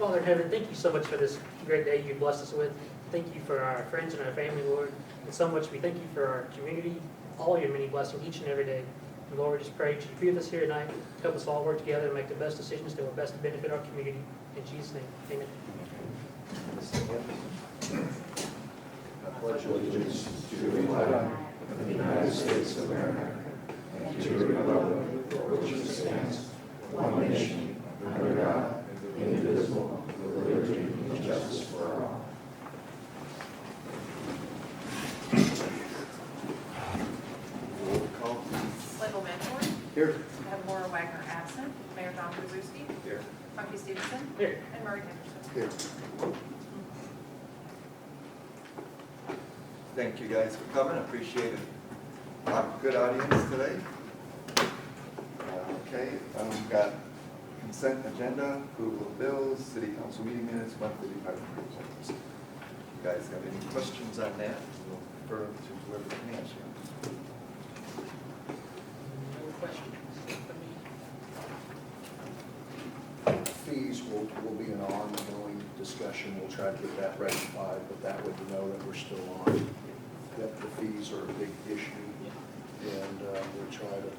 Father in heaven, thank you so much for this great day you blessed us with. Thank you for our friends and our family, Lord. And so much we thank you for our community, all your many blessings each and every day. And Lord, we just pray that you be with us here tonight. Help us all work together and make the best decisions that will best benefit our community. In Jesus' name, amen. I pledge allegiance to the flag of the United States of America and to the republic for which it stands, one nation, under God, indivisible, with liberty and justice for all. Roll call, please. Michael Mantor. Here. I have Laura Wagner absent. Mayor Don Krzyzewski. Here. Funky Stevenson. Here. And Murray Henderson. Here. Thank you guys for coming. Appreciate it. Good audience today. Okay, we've got consent agenda, approval of bills, city council meeting minutes, monthly department reports. You guys have any questions on that? We'll refer to whoever can answer. No questions from me. Fees will be an ongoing discussion. We'll try to get that rectified, but that would know that we're still on. That the fees are a big issue, and we'll try to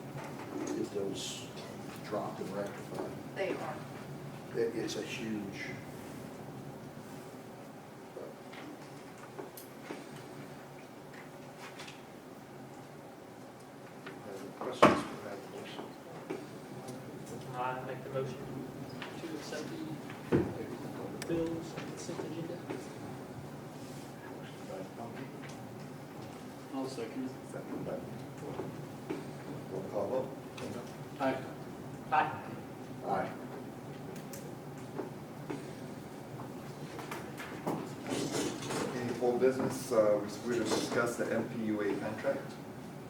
get those dropped and rectified. They are. It's a huge. Any questions for that motion? I make the motion to accept the bills and consent agenda. Motion by Pumpy, I'll second. second by roll call vote. Aye. Aye. Aye. Any full business, we're going to discuss the MPUA contract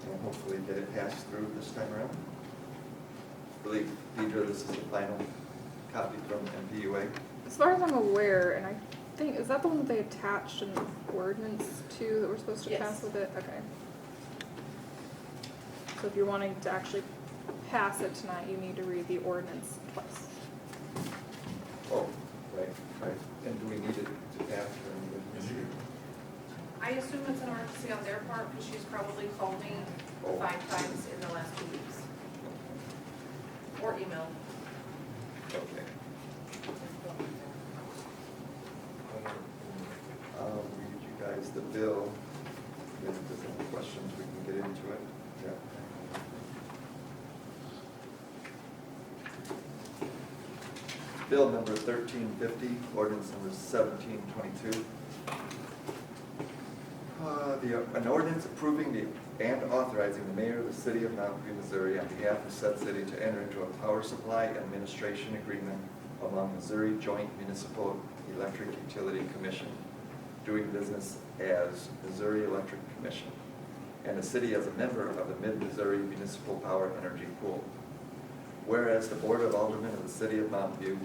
and hopefully get it passed through this time around. I believe, Deidre, this is the final copy from MPUA. As far as I'm aware, and I think, is that the one that they attached an ordinance to that we're supposed to Yes. pass with it? Okay. So if you're wanting to actually pass it tonight, you need to read the ordinance twice. Oh, right, right. And do we need it to pass or anything? I assume it's an emergency on their part because she's probably called me 5 times in the last 2 weeks. Or emailed. Okay. I'll read you guys the bill. If there's any questions, we can get into it. Yeah. Bill number 1350, ordinance number 1722. An ordinance approving and authorizing the mayor of the city of Mountain View, Missouri on behalf of said city to enter into a power supply administration agreement among Missouri Joint Municipal Electric Utility Commission, doing business as Missouri Electric Commission, and the city as a member of the Mid-Missouri Municipal Power Energy Pool. Whereas the Board of Aldermen of the city of Mountain View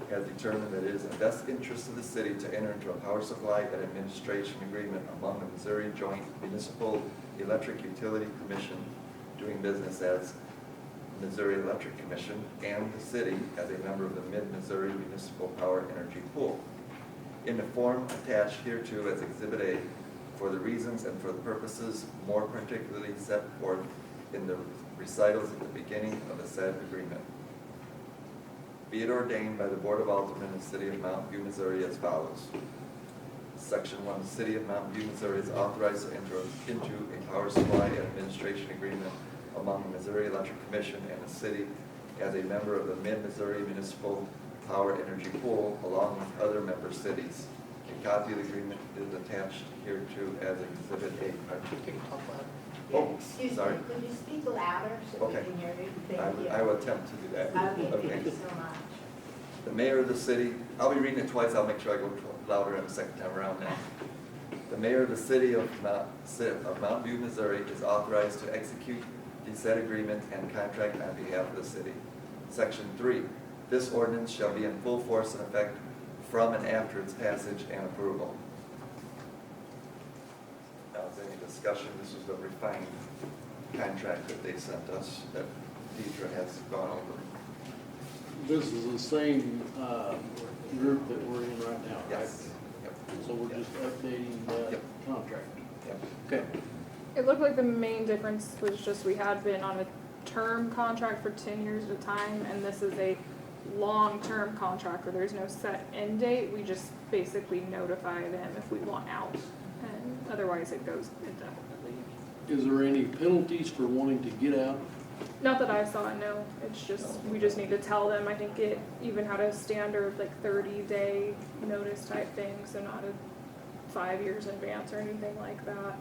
has determined that it is in the best interest of the city to enter into a power supply and administration agreement among the Missouri Joint Municipal Electric Utility Commission, doing business as Missouri Electric Commission, and the city as a member of the Mid-Missouri Municipal Power Energy Pool, in the form attached hereto as Exhibit A, for the reasons and for the purposes more particularly set forth in the recitals at the beginning of the said agreement. Be it ordained by the Board of Aldermen of the City of Mountain View, Missouri as follows. Section 1, the City of Mountain View, Missouri is authorized to enter into a power supply and administration agreement among the Missouri Electric Commission and the city as a member of the Mid-Missouri Municipal Power Energy Pool, along with other member cities. A copy of the agreement is attached hereto as Exhibit A. Can you talk loud? Oh, Excuse sorry. me, could you speak louder so we Okay. can hear you? Thank you. I will attempt to do that. Okay, thank you so much. The mayor of the city, I'll be reading it twice, I'll make sure I go louder the second time around now. The mayor of the city of Mountain View, Missouri is authorized to execute the said agreement and contract on behalf of the city. Section 3, this ordinance shall be in full force and effect from and after its passage and approval. Now, is there any discussion? This is a refined contract that they sent us that Deidre has gone over. this is the same, group that we're in right now, right? Yes. Yep. So we're just updating the Yep. contract. Yep. Okay. It looked like the main difference was just we had been on a term contract for 10 years at a time, and this is a long-term contract where there's no set end date. We just basically notify them if we want out, and otherwise it goes indefinitely. Is there any penalties for wanting to get out? Not that I saw, no. It's just, we just need to tell them. I think it even had a standard like 30-day notice type thing, so not a 5 years in advance or anything like that.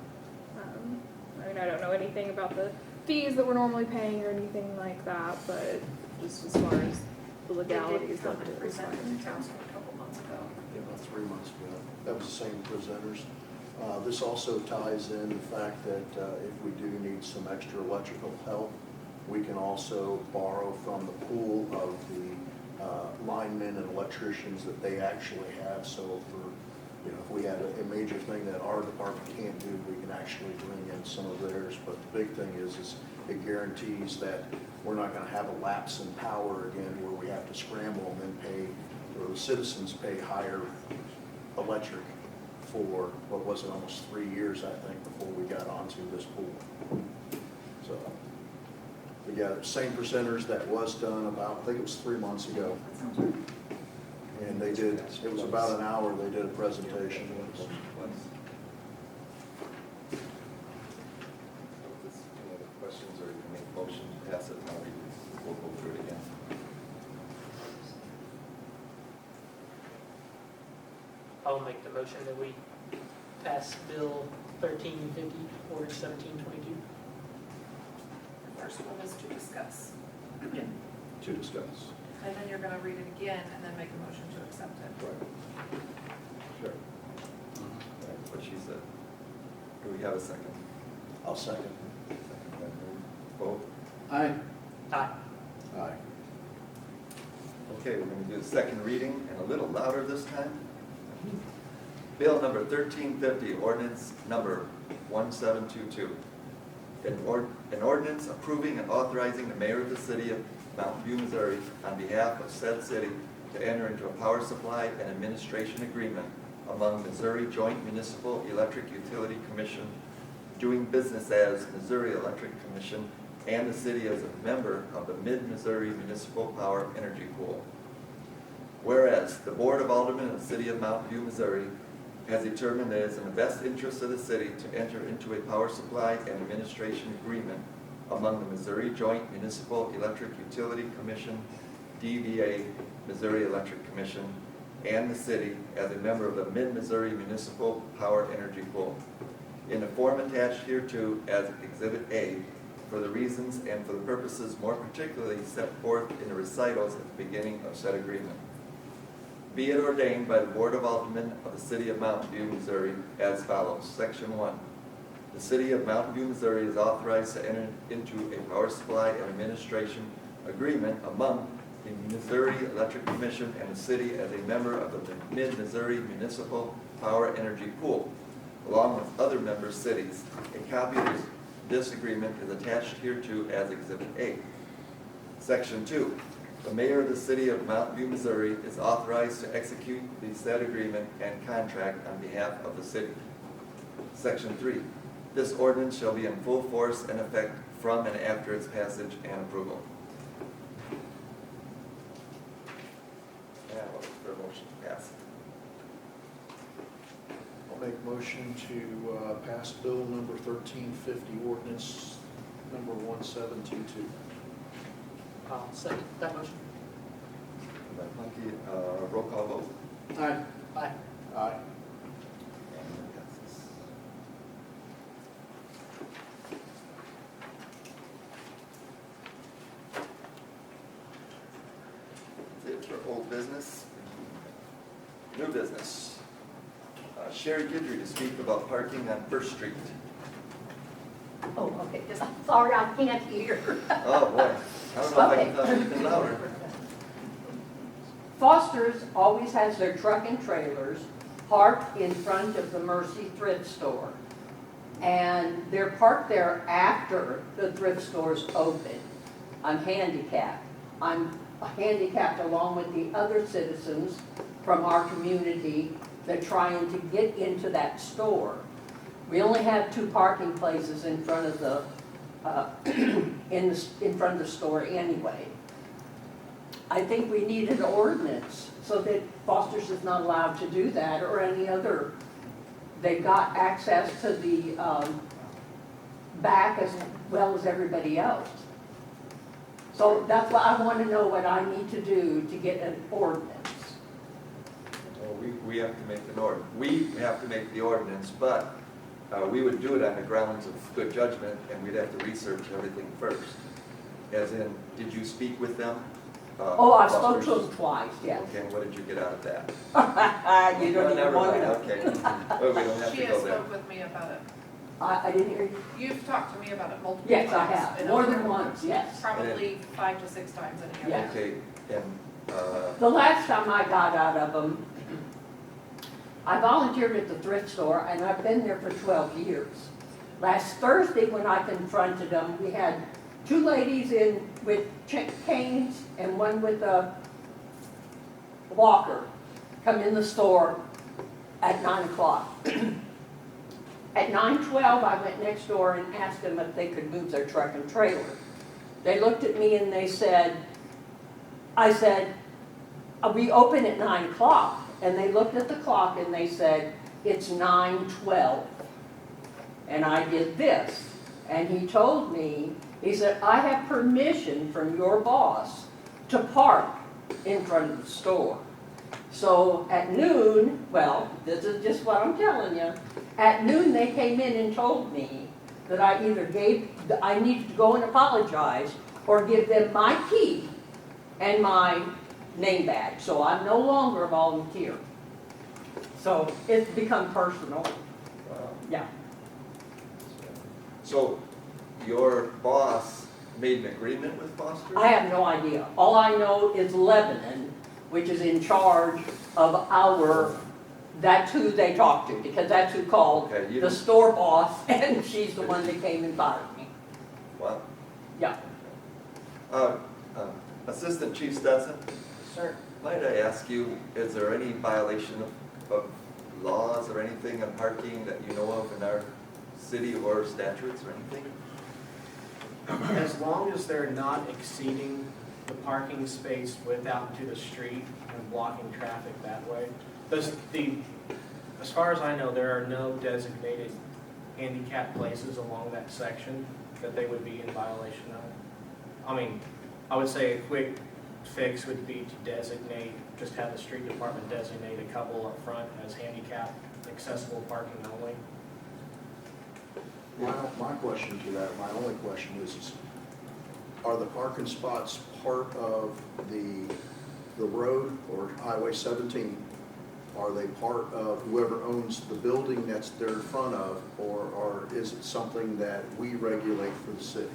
I mean, I don't know anything about the fees that we're normally paying or anything like that, but just as far as the legalities They of did it. come and present it to council a couple months ago. Yeah, about 3 months ago. That was the same presenters. This also ties in the fact that if we do need some extra electrical help, we can also borrow from the pool of the linemen and electricians that they actually have. So for, you know, if we had a major thing that our department can't do, we can actually bring in some of theirs. But the big thing is it guarantees that we're not gonna have a lapse in power again where we have to scramble and then pay, or the citizens pay higher electric for, what was it, almost 3 years, I think, before we got onto this pool. So, but yeah, same presenters that was done about, I think it was 3 months ago. That sounds right. And they did, it was about an hour, they did a presentation. Any other questions, or you can make a motion to pass it, and we'll go through it again. I'll make the motion that we pass Bill 1350, Order 1722. The first one is to discuss, Yeah. To discuss. and then you're gonna read it again and then make a motion to accept it. Right. Sure. That's what she said. Do we have a second? I'll second. Second by Herb. Vote. Aye. Aye. Aye. Okay, we're going to do the second reading, and a little louder this time. Bill number 1350, ordinance number 1722. An ordinance approving and authorizing the mayor of the city of Mountain View, Missouri, on behalf of said city, to enter into a power supply and administration agreement among Missouri Joint Municipal Electric Utility Commission, doing business as Missouri Electric Commission, and the city as a member of the Mid-Missouri Municipal Power Energy Pool. Whereas the Board of Aldermen of the city of Mountain View, Missouri, has determined that it is in the best interest of the city to enter into a power supply and administration agreement among the Missouri Joint Municipal Electric Utility Commission, DVA, Missouri Electric Commission, and the city as a member of the Mid-Missouri Municipal Power Energy Pool, in the form attached hereto as Exhibit A, for the reasons and for the purposes more particularly set forth in the recitals at the beginning of said agreement. Be it ordained by the Board of Aldermen of the City of Mountain View, Missouri, as follows. Section 1. The City of Mountain View, Missouri is authorized to enter into a power supply and administration agreement among the Missouri Electric Commission and the city as a member of the Mid-Missouri Municipal Power Energy Pool, along with other member cities. A copy of this agreement is attached hereto as Exhibit A. Section 2. The mayor of the city of Mountain View, Missouri is authorized to execute the said agreement and contract on behalf of the city. Section 3. This ordinance shall be in full force and effect from and after its passage and approval. And I'll look for a motion to pass. I'll make a motion to pass bill number 1350, ordinance number 1722. I'll second that motion. By Punky, roll call vote. Aye. Aye. Aye. And it passes. That's it for old business. New business. Sherry Guidry to speak about parking on First Street. Oh, okay, just, sorry, I can't hear. Oh, boy. I don't know if I can Okay. talk anything louder. Foster's always has their truck and trailers parked in front of the Mercy thrift store. And they're parked there after the thrift store's open. I'm handicapped. I'm handicapped along with the other citizens from our community that trying to get into that store. We only have 2 parking places in front of the, in front of the store anyway. I think we need an ordinance so that Foster's is not allowed to do that, or any other. They've got access to the back as well as everybody else. So that's why I want to know what I need to do to get an ordinance. Well, we have to make we have to make the ordinance, but we would do it on the grounds of good judgment, and we'd have to research everything first. As in, did you speak with them? Oh, I spoke to them twice, yes. Okay, and what did you get out of that? You don't even Never want to mind, know. okay. Well, we don't have She to has go there. spoke with me about it. I didn't hear you. You've talked to me about it multiple times. Yes, I have, and more over- than once, yes. Probably 5 to 6 times in a year. Yeah. Okay, and, The last time I got out of them, I volunteered at the thrift store, and I've been there for 12 years. Last Thursday, when I confronted them, we had 2 ladies in with canes and one with a walker come in the store at 9 o'clock. At 9:12, I went next door and asked them if they could move their truck and trailer. They looked at me and they said, I said, we open at 9 o'clock. And they looked at the clock and they said, it's 9:12. And I did this. And he told me, he said, I have permission from your boss to park in front of the store. So at noon, well, this is just what I'm telling you. At noon, they came in and told me that I needed to go and apologize or give them my key and my name badge. So I'm no longer a volunteer. So it's become personal. Yeah. so your boss made an agreement with Foster? I have no idea. All I know is Lebanon, which is in charge of that's who they talked to, because that's who called Okay, you the don't- store boss, and she's the one that came and fired me. What? Yeah. Assistant Chief Stetson, Sir. might I ask you, is there any violation of laws or anything on parking that you know of in our city or statutes or anything? As long as they're not exceeding the parking space width out into the street and blocking traffic that way. As far as I know, there are no designated handicap places along that section that they would be in violation of. I mean, I would say a quick fix would be to designate, just have the street department designate a couple up front as handicap accessible parking only. My question to that, my only question is are the parking spots part of the road or Highway 17? Are they part of whoever owns the building that's they're in front of, or is it something that we regulate for the city?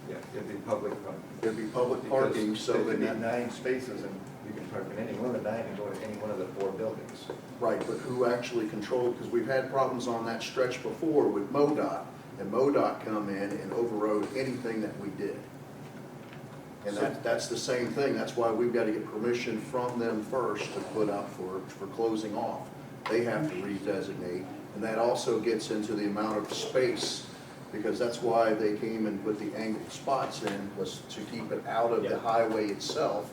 Yeah, it'd be public parking. It'd be public parking, so There could be that, 9 spaces and you can park in any one of the 9 and go to any one of the 4 buildings. right, but who actually controlled, because we've had problems on that stretch before with MoDOT, and MoDOT come in and overrode anything that we did. And that's the same thing, that's why we've got to get permission from them first to put up for closing off. They have to redesignate, and that also gets into the amount of space, because that's why they came and put the angled spots in, was to keep it out of the highway itself.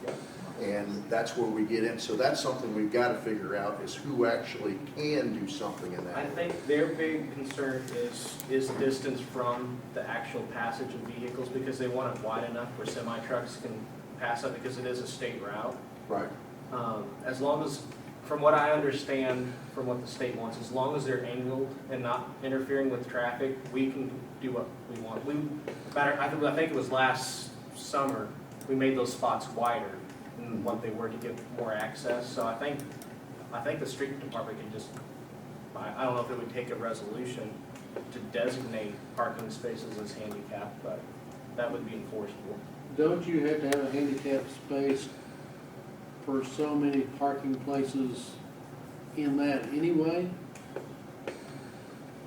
And that's where we get in, so that's something we've got to figure out, is who actually can do something in I that. think their big concern is distance from the actual passage of vehicles, because they want it wide enough where semi-trucks can pass up, because it is a state route. Right. As long as, from what I understand, from what the state wants, as long as they're angled and not interfering with traffic, we can do what we want. I think it was last summer, we made those spots wider than what they were to get more access. So I think the street department can just, I don't know if it would take a resolution to designate parking spaces as handicapped, but that would be enforceable. Don't you have to have a handicap space for so many parking places in that anyway?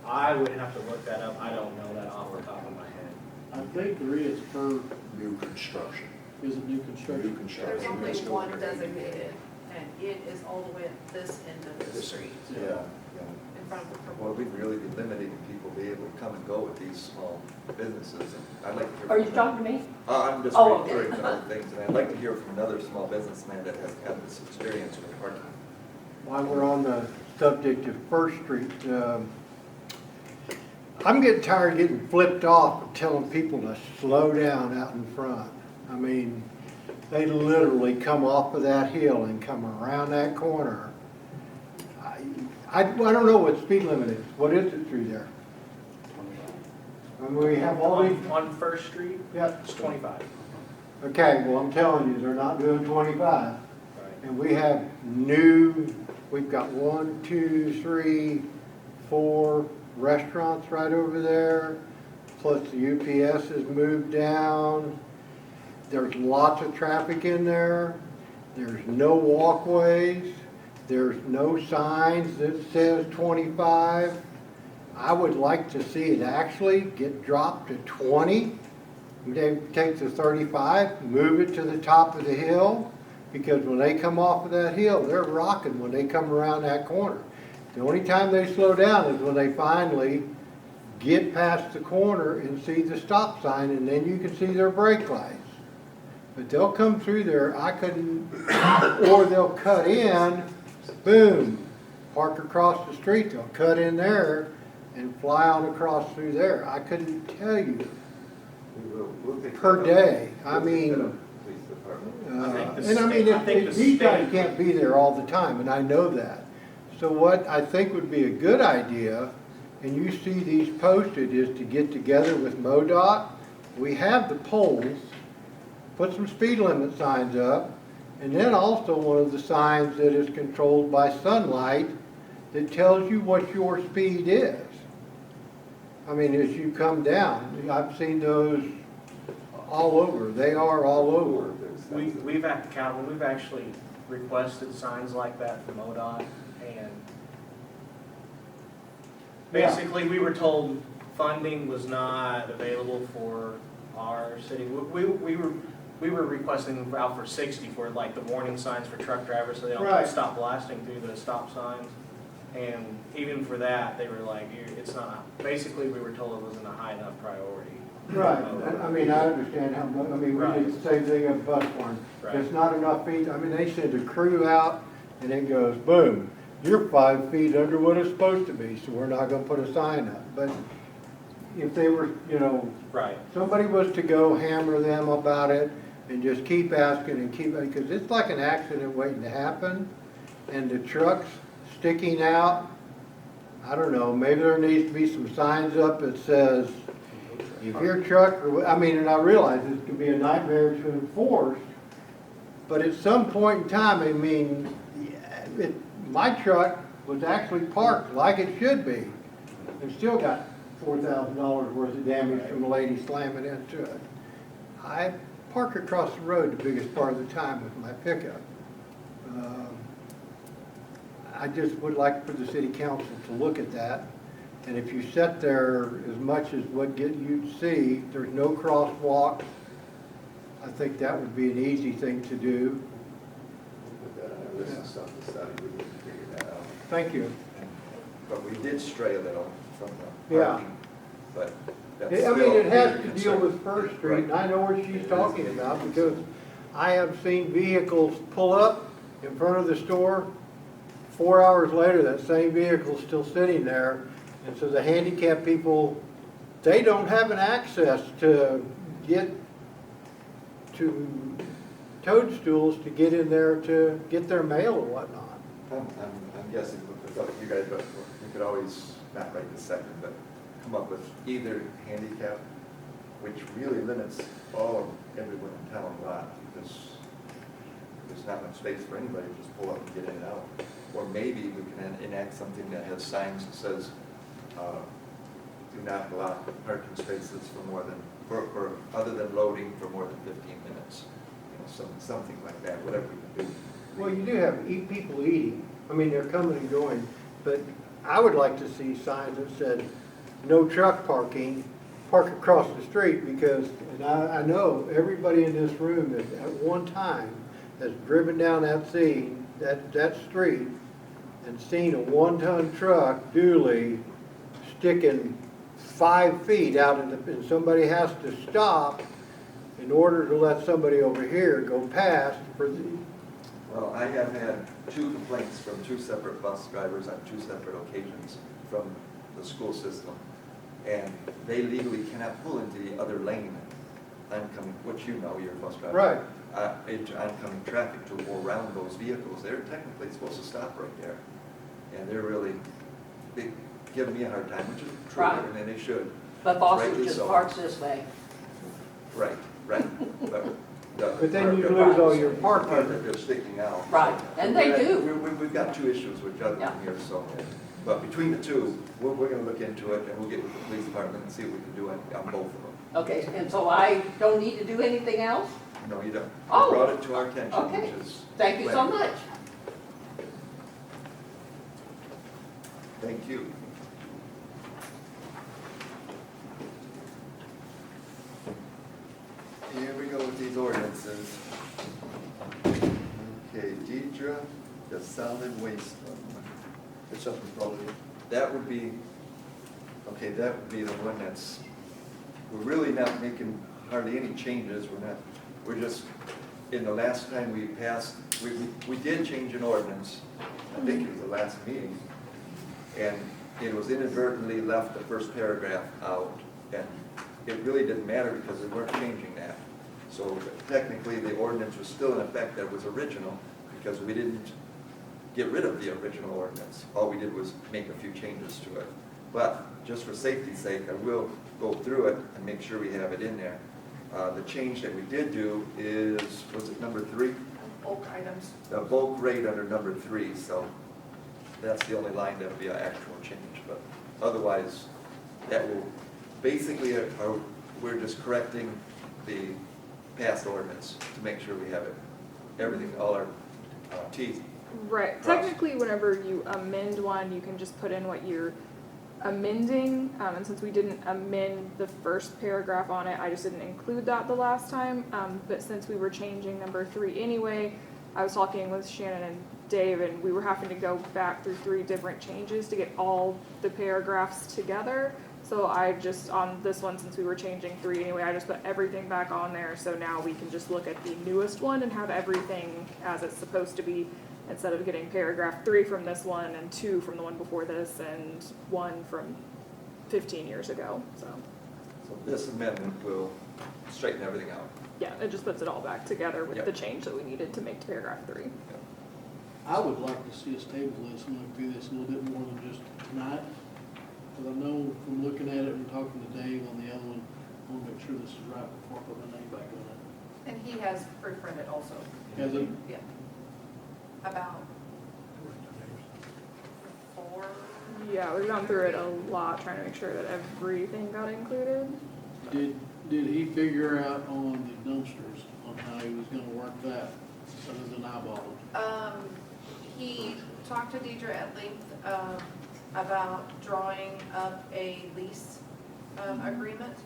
I would have to look that up. I don't know that off the top of my head. I think there is per, New construction. Is it new New construction? construction. There's only one designated, and it is all the way at this end of the street, Yeah, yeah. in front of the Well, purple. we'd really be limiting people be able to come and go with these small businesses. And I'd like to hear. Are you from- talking to me? I'm just Oh, okay. referring to other things, and I'd like to hear from another small businessman that has had this experience with parking. While we're on the subject of First Street, I'm getting tired of getting flipped off of telling people to slow down out in front. I mean, they literally come off of that hill and come around that corner. I don't know what speed limit is. What is it through there? I mean, we have all these, On First Street, yeah, it's 25. okay, well, I'm telling you, they're not doing 25. Right. And we have we've got 1, 2, 3, 4 restaurants right over there, plus the UPS has moved down. There's lots of traffic in there. There's no walkways. There's no signs that says 25. I would like to see it actually get dropped to 20. They take the 35, move it to the top of the hill, because when they come off of that hill, they're rocking when they come around that corner. The only time they slow down is when they finally get past the corner and see the stop sign, and then you can see their brake lights. But they'll come through there, or they'll cut in, boom, park across the street, they'll cut in there and fly on across through there. I couldn't tell you We'll pick per that up. day. I We'll pick mean, that up, Police department. and I mean, these guys can't be there all the time, and I know that. So what I think would be a good idea, and you see these posted, is to get together with MoDOT. We have the poles, put some speed limit signs up, and then also one of the signs that is controlled by sunlight that tells you what your speed is. I mean, as you come down, I've seen those all over. They are all over. We've actually requested signs like that from ODOT, and basically, we were told funding was not available for our city. We were requesting out for 60 for like the warning signs for truck drivers, so they don't Right. stop blasting through the stop signs. And even for that, they were like, it's not, basically, we were told it wasn't a high enough priority. Right, I mean, I understand how, I mean, we did the same thing at Buscorn. Right. There's not enough feet, I mean, they send a crew out, and it goes, boom, you're 5 feet under what it's supposed to be, so we're not gonna put a sign up. But if they were, Right. somebody was to go hammer them about it, and just keep asking and keep, because it's like an accident waiting to happen, and the trucks sticking out, I don't know, maybe there needs to be some signs up that says, if your truck, I mean, and I realize this can be a nightmare to enforce, but at some point in time, I mean, my truck was actually parked like it should be, and still got $4,000 worth of damage from a lady slamming into it. I park across the road the biggest part of the time with my pickup. I just would like for the city council to look at that. And if you sit there as much as what you'd see, there's no crosswalk. I think that would be an easy thing to do. Put that on our list of stuff to study, we can figure that out. Thank you. But we did stray a little from the Yeah. parking, but that's I still mean, it has a to deal concern. with First Street, and I know what she's It talking is. about, because I have seen vehicles pull up in front of the store. 4 hours later, that same vehicle's still sitting there, and so the handicapped people, they don't have an access to get to toadstools to get in there to get their mail or whatnot. I'm guessing with you guys, but we could always, not right this second, but come up with either handicap, which really limits everyone in town a lot, because there's not much space for anybody to just pull up and get in and out. Or maybe we can enact something that has signs that says, do not block parking spaces for more than, for other than loading for more than 15 minutes. Something like that, whatever we can do. Well, you do have people eating. I mean, they're coming and going, but I would like to see signs that said, no truck parking park across the street because, and I know everybody in this room that at one time has driven down that street and seen a 1-ton truck dually sticking 5 feet out and somebody has to stop in order to let somebody over here go past for the, Well, I have had 2 complaints from 2 separate bus drivers on 2 separate occasions from the school system. And they legally cannot pull into the other lane, oncoming, which you know, you're a bus driver. right. Into oncoming traffic to go around those vehicles. They're technically supposed to stop right there. And they're really, they give me a hard time, which is true, Right. and they should. But Boston Rightly just so. parks this way. Right. But then you lose all your Part parking. that they're sticking out. Right, and they do. We've got 2 issues with juggling Yeah. here, so. But between the 2, we're gonna look into it, and we'll get with the police department and see what we can do on both of them. Okay, and so I don't need to do anything else? No, you don't. You Oh. brought it to our attention, Okay. which is. Thank you so glad. much. Thank you. Here we go with these ordinances. Okay, Deidre, the solid waste one. It's up in front of you. That would be, okay, that would be the one that's, we're really not making hardly any changes. We're just, in the last time we passed, we did change an ordinance. I think it was the last meeting. And it was inadvertently left the first paragraph out. And it really didn't matter because we weren't changing that. So technically, the ordinance was still in effect that was original because we didn't get rid of the original ordinance. All we did was make a few changes to it. But just for safety's sake, I will go through it and make sure we have it in there. The change that we did do is, was it number 3? Bulk items. The bulk rate under number 3, so that's the only line that will be an actual change. But otherwise, that will, basically, we're just correcting the past ordinance to make sure we have it, everything, all our teeth. Right, Cross. technically, whenever you amend one, you can just put in what you're amending, and since we didn't amend the first paragraph on it, I just didn't include that the last time, but since we were changing number 3 anyway, I was talking with Shannon and Dave, and we were having to go back through 3 different changes to get all the paragraphs together. So I just, on this one, since we were changing 3 anyway, I just put everything back on there, so now we can just look at the newest one and have everything as it's supposed to be, instead of getting paragraph 3 from this one, and 2 from the one before this, and 1 from 15 years ago, so. So this amendment will straighten everything out. Yeah, it just puts it all back together with Yep. the change that we needed to make to paragraph 3. I would like to see us table this and look through this a little bit more than just tonight. Because I know from looking at it and talking to Dave on the other one, I want to make sure this is right before I put my name back on it. And he has proofread it also. Has he? Yeah. About 4. Yeah, we've gone through it a lot, trying to make sure that everything got included. Did he figure out on the dumpsters, on how he was gonna work that, other than eyeballing? He talked to Deidre at length about drawing up a lease agreement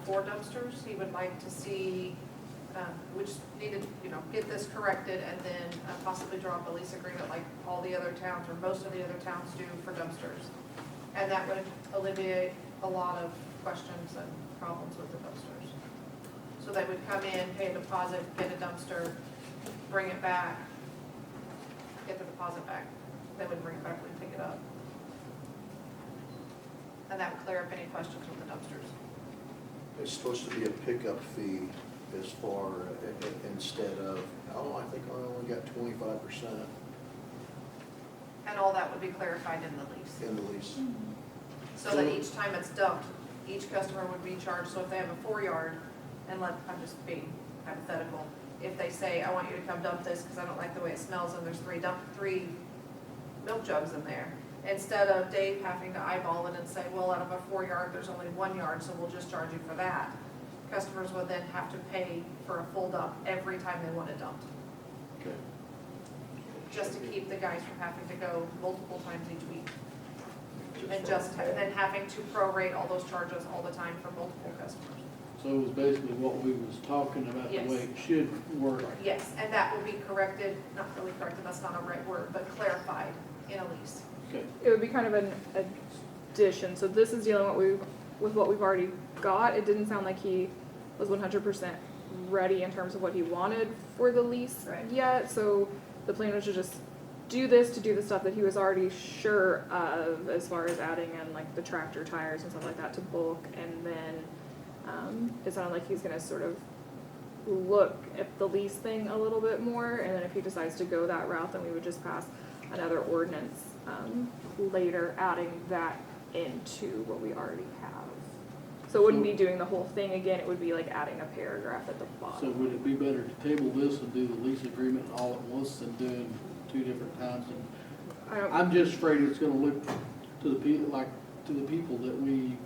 for dumpsters. He would like to see, we just needed, get this corrected and then possibly draw up a lease agreement like all the other towns or most of the other towns do for dumpsters. And that would alleviate a lot of questions and problems with the dumpsters. So they would come in, pay a deposit, get a dumpster, bring it back, get the deposit back. They would bring it back and pick it up. And that would clear up any questions with the dumpsters. It's supposed to be a pickup fee as far, instead of, I think I only got 25% And all that would be clarified in the lease. in the lease. So that each time it's dumped, each customer would be charged. So if they have a 4-yard, and I'm just being hypothetical, if they say, I want you to come dump this because I don't like the way it smells and there's 3 milk jugs in there, instead of Dave having to eyeball it and say, well, out of a 4-yard, there's only 1 yard, so we'll just charge you for that. Customers would then have to pay for a full dump every time they want it dumped, Okay. just to keep the guys from having to go multiple times each week. and and then having to prorate all those charges all the time for multiple customers. So it was basically what we was talking about, the Yes. way it should work. Yes, and that will be corrected, not really corrected, that's not a right word, but clarified in a lease. Okay. It would be kind of an addition, so this is dealing with what we've already got. It didn't sound like he was 100% ready in terms of what he wanted for the lease Right. yet, so the plan was to just do this, to do the stuff that he was already sure of, as far as adding in like the tractor tires and stuff like that to bulk, and then it sounded like he's gonna sort of look at the lease thing a little bit more, and then if he decides to go that route, then we would just pass another ordinance later, adding that into what we already have. So it wouldn't be doing the whole thing again, it would be like adding a paragraph at the So bottom. would it be better to table this and do the lease agreement all at once than doing two different times? And I don't, I'm just afraid it's gonna look to the people, like, to the people that we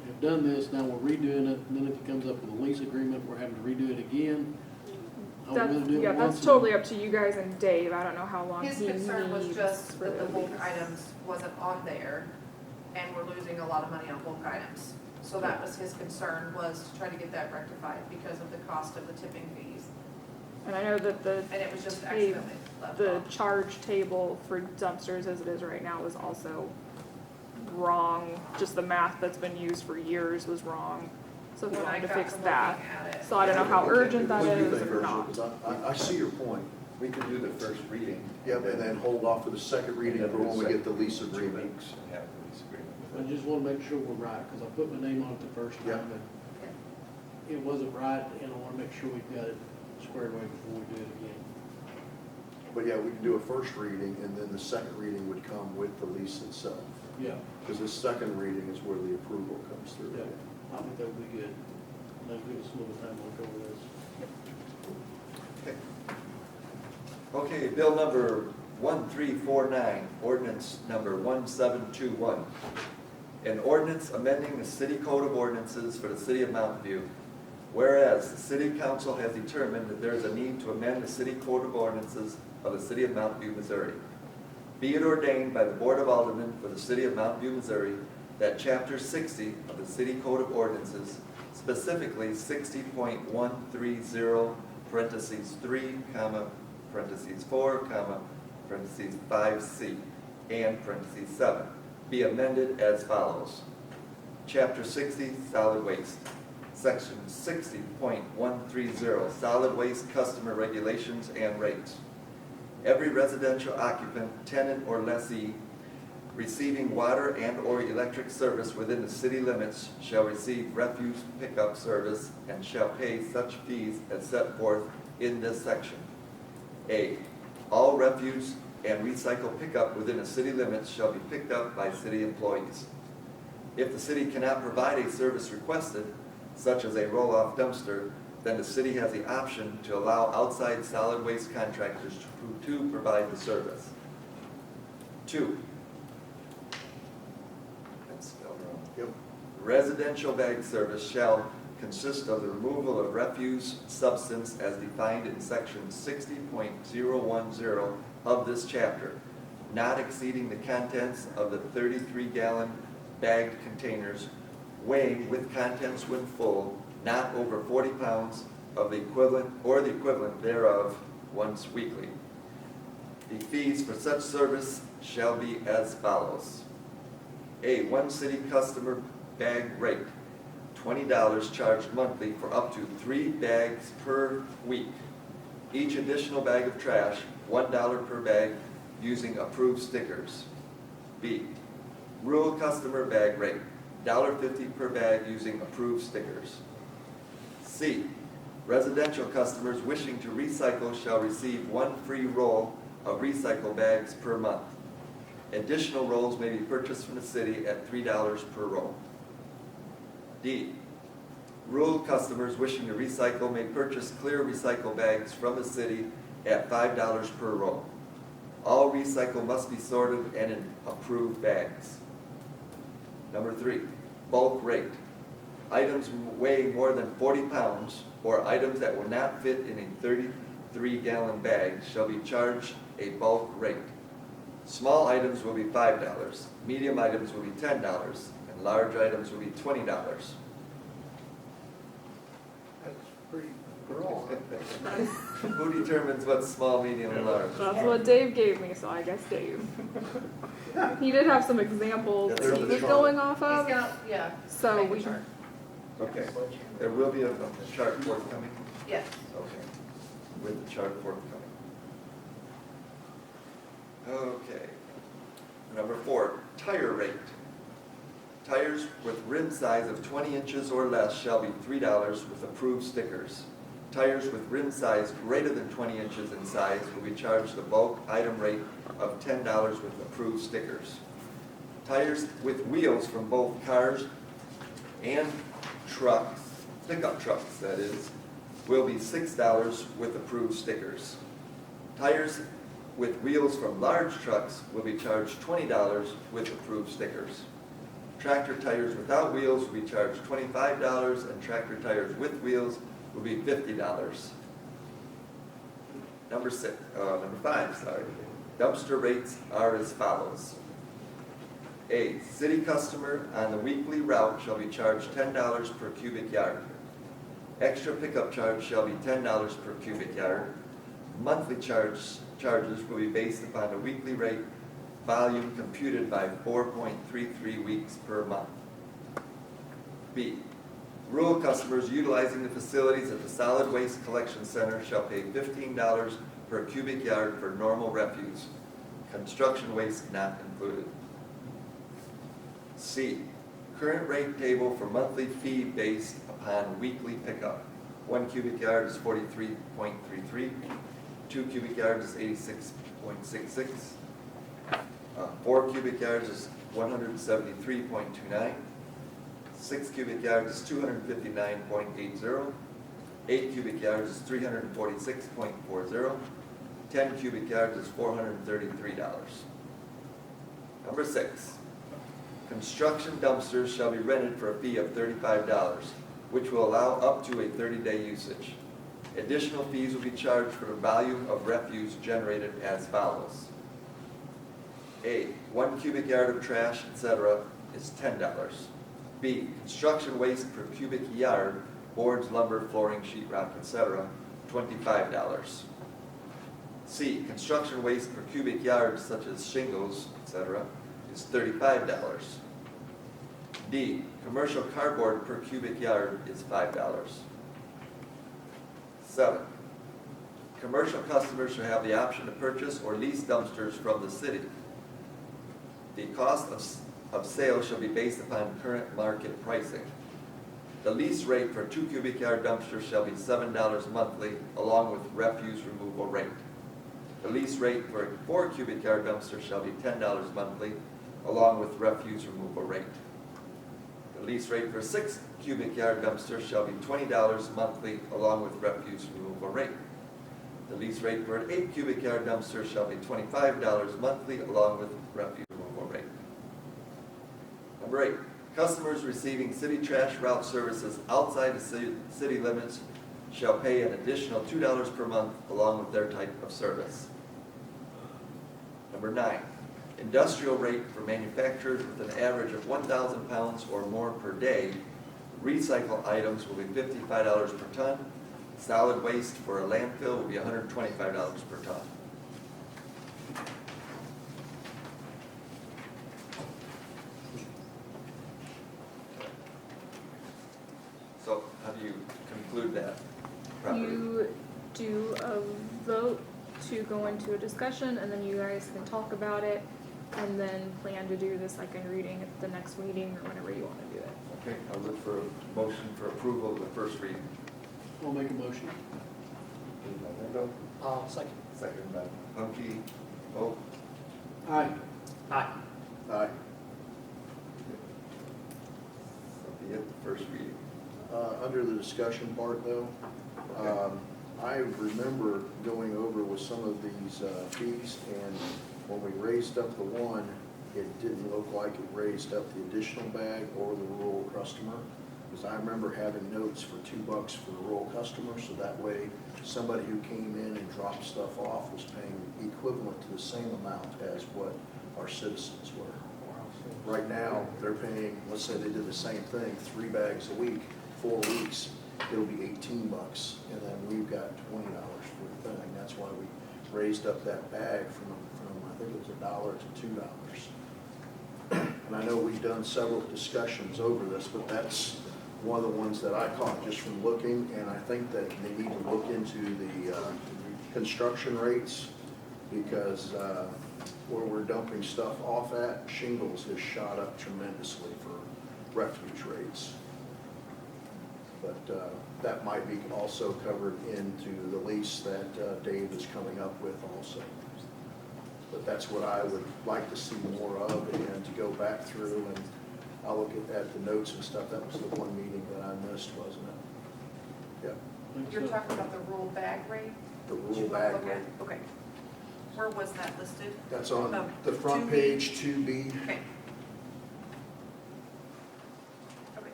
have done this, now we're redoing it, and then if it comes up with a lease agreement, we're having to redo it again. Are we gonna that's, do it yeah, once that's and- totally up to you guys and Dave, I don't know how long His he concern was needs just for that the bulk lease. items wasn't on there, and we're losing a lot of money on bulk items. So that was his concern, was to try to get that rectified because of the cost of the tipping fees. And I know that the And it was just Hey, accidentally left the off. charge table for dumpsters as it is right now is also wrong. Just the math that's been used for years was wrong. So if we When I wanted to got fix to that. looking at it. So I don't know how urgent that When do you is think or urgent? not. 'Cause I see your point. We could do the first reading. Yep, and then hold off for the second reading for when we get the lease Two agreement. weeks and have the lease agreement. I just wanna make sure we're right, cause I put my name on it the first Yeah. time, and it wasn't right, and I wanna make sure we've got it squared away before we do it again. But yeah, we can do a first reading, and then the second reading would come with the lease itself. Yeah, Because the second reading is where the approval comes through. yeah, I think that would be good. That'll give us a little time to look over this. Okay, bill number 1349, ordinance number 1721. An ordinance amending the city code of ordinances for the city of Mountain View. Whereas the city council has determined that there is a need to amend the city code of ordinances of the city of Mountain View, Missouri. Be it ordained by the Board of Aldermen for the city of Mountain View, Missouri, that chapter 60 of the city code of ordinances, specifically 60.130, parentheses 3, comma, parentheses 4, comma, parentheses 5C, and parentheses 7, be amended as follows. Chapter 60, solid waste. Section 60.130, solid waste customer regulations and rates. Every residential occupant, tenant, or lessee receiving water and/or electric service within the city limits shall receive refuse pickup service and shall pay such fees as set forth in this section. A, all refuse and recycle pickup within the city limits shall be picked up by city employees. If the city cannot provide a service requested, such as a roll-off dumpster, then the city has the option to allow outside solid waste contractors to provide the service. 2. That's spelled wrong. Yep. Residential bag service shall consist of the removal of refuse substance as defined in section 60.010 of this chapter, not exceeding the contents of the 33-gallon bagged containers, weighing with contents when full, not over 40 pounds of the equivalent or the equivalent thereof once weekly. The fees for such service shall be as follows. A, one city customer bag rate, $20 charged monthly for up to 3 bags per week. Each additional bag of trash, $1 per bag, using approved stickers. B, rural customer bag rate, $1.50 per bag using approved stickers. C, residential customers wishing to recycle shall receive 1 free roll of recycle bags per month. Additional rolls may be purchased from the city at $3 per roll. D, rural customers wishing to recycle may purchase clear recycle bags from the city at $5 per roll. All recycle must be sorted and in approved bags. Number 3, bulk rate. Items weighing more than 40 pounds or items that will not fit in a 33-gallon bag shall be charged a bulk rate. Small items will be $5, medium items will be $10, and large items will be $20. That's pretty broad. Who determines what's small, medium, and large? That's what Dave gave me, so I guess Dave. He did have some examples Yeah, that there's he the was chart. going off He's of, gonna, yeah. so make a we, chart. Okay, there will be a chart forthcoming? Yes. Okay, with the chart forthcoming. Okay. Number 4, tire rate. Tires with rim size of 20 inches or less shall be $3 with approved stickers. Tires with rim size greater than 20 inches in size will be charged the bulk item rate of $10 with approved stickers. Tires with wheels from both cars and trucks, pickup trucks that is, will be $6 with approved stickers. Tires with wheels from large trucks will be charged $20 with approved stickers. Tractor tires without wheels will be charged $25, and tractor tires with wheels will be $50. Number 5, dumpster rates are as follows. A, city customer on the weekly route shall be charged $10 per cubic yard. Extra pickup charge shall be $10 per cubic yard. Monthly charges will be based upon the weekly rate volume computed by 4.33 weeks per month. B, rural customers utilizing the facilities at the Solid Waste Collection Center shall pay $15 per cubic yard for normal refuse. Construction waste not included. C, current rate table for monthly fee based upon weekly pickup. 1 cubic yard is 43.33, 2 cubic yards is 86.66, 4 cubic yards is 173.29, 6 cubic yards is 259.80, 8 cubic yards is 346.40, 10 cubic yards is $433. Number 6, construction dumpsters shall be rented for a fee of $35, which will allow up to a 30-day usage. Additional fees will be charged for the volume of refuse generated as follows. A, 1 cubic yard of trash, etc. is $10. B, construction waste per cubic yard, boards, lumber, flooring, sheetrock, etc., $25. C, construction waste per cubic yard, such as shingles, etc., is $35. D, commercial cardboard per cubic yard is $5. 7, commercial customers shall have the option to purchase or lease dumpsters from the city. The cost of sale shall be based upon current market pricing. The lease rate for a 2 cubic yard dumpster shall be $7 monthly, along with refuse removal rate. The lease rate for a 4 cubic yard dumpster shall be $10 monthly, along with refuse removal rate. The lease rate for a 6 cubic yard dumpster shall be $20 monthly, along with refuse removal rate. The lease rate for an 8 cubic yard dumpster shall be $25 monthly, along with refuse removal rate. Number 8, customers receiving city trash route services outside the city limits shall pay an additional $2 per month, along with their type of service. Number 9, industrial rate for manufacturers with an average of 1,000 pounds or more per day. Recycle items will be $55 per ton. Solid waste for a landfill will be $125 per ton. So how do you conclude that properly? you do a vote to go into a discussion, and then you guys can talk about it, and then plan to do the second reading at the next meeting, or whenever you want to do it. Okay, I'll look for a motion for approval of the first reading. I'll make a motion. Moved by Lindo, Second. seconded by Punky. Vote. Aye. Aye. Aye. So be it, the first reading. Under the discussion part though, I remember going over with some of these fees, and when we raised up the one, it didn't look like it raised up the additional bag or the rural customer. Because I remember having notes for $2 for the rural customer, so that way somebody who came in and dropped stuff off was paying equivalent to the same amount as what our citizens were. Right now, they're paying, let's say they did the same thing, 3 bags a week, 4 weeks, it'll be $18, and then we've got $20 for the thing. That's why we raised up that bag from I think it was $1 to $2. And I know we've done several discussions over this, but that's one of the ones that I caught just from looking, and I think that they need to look into the construction rates, because where we're dumping stuff off at, shingles has shot up tremendously for refuge rates. But that might be also covered into the lease that Dave is coming up with also. But that's what I would like to see more of, and to go back through, and I'll look at the notes and stuff. That was the one meeting that I missed, wasn't it? Yeah, You're talking about the rural bag rate? the That you rural wanna bag look at? rate. Okay. Where was that listed? That's on Oh, the front 2B. page, 2B. Okay. Okay.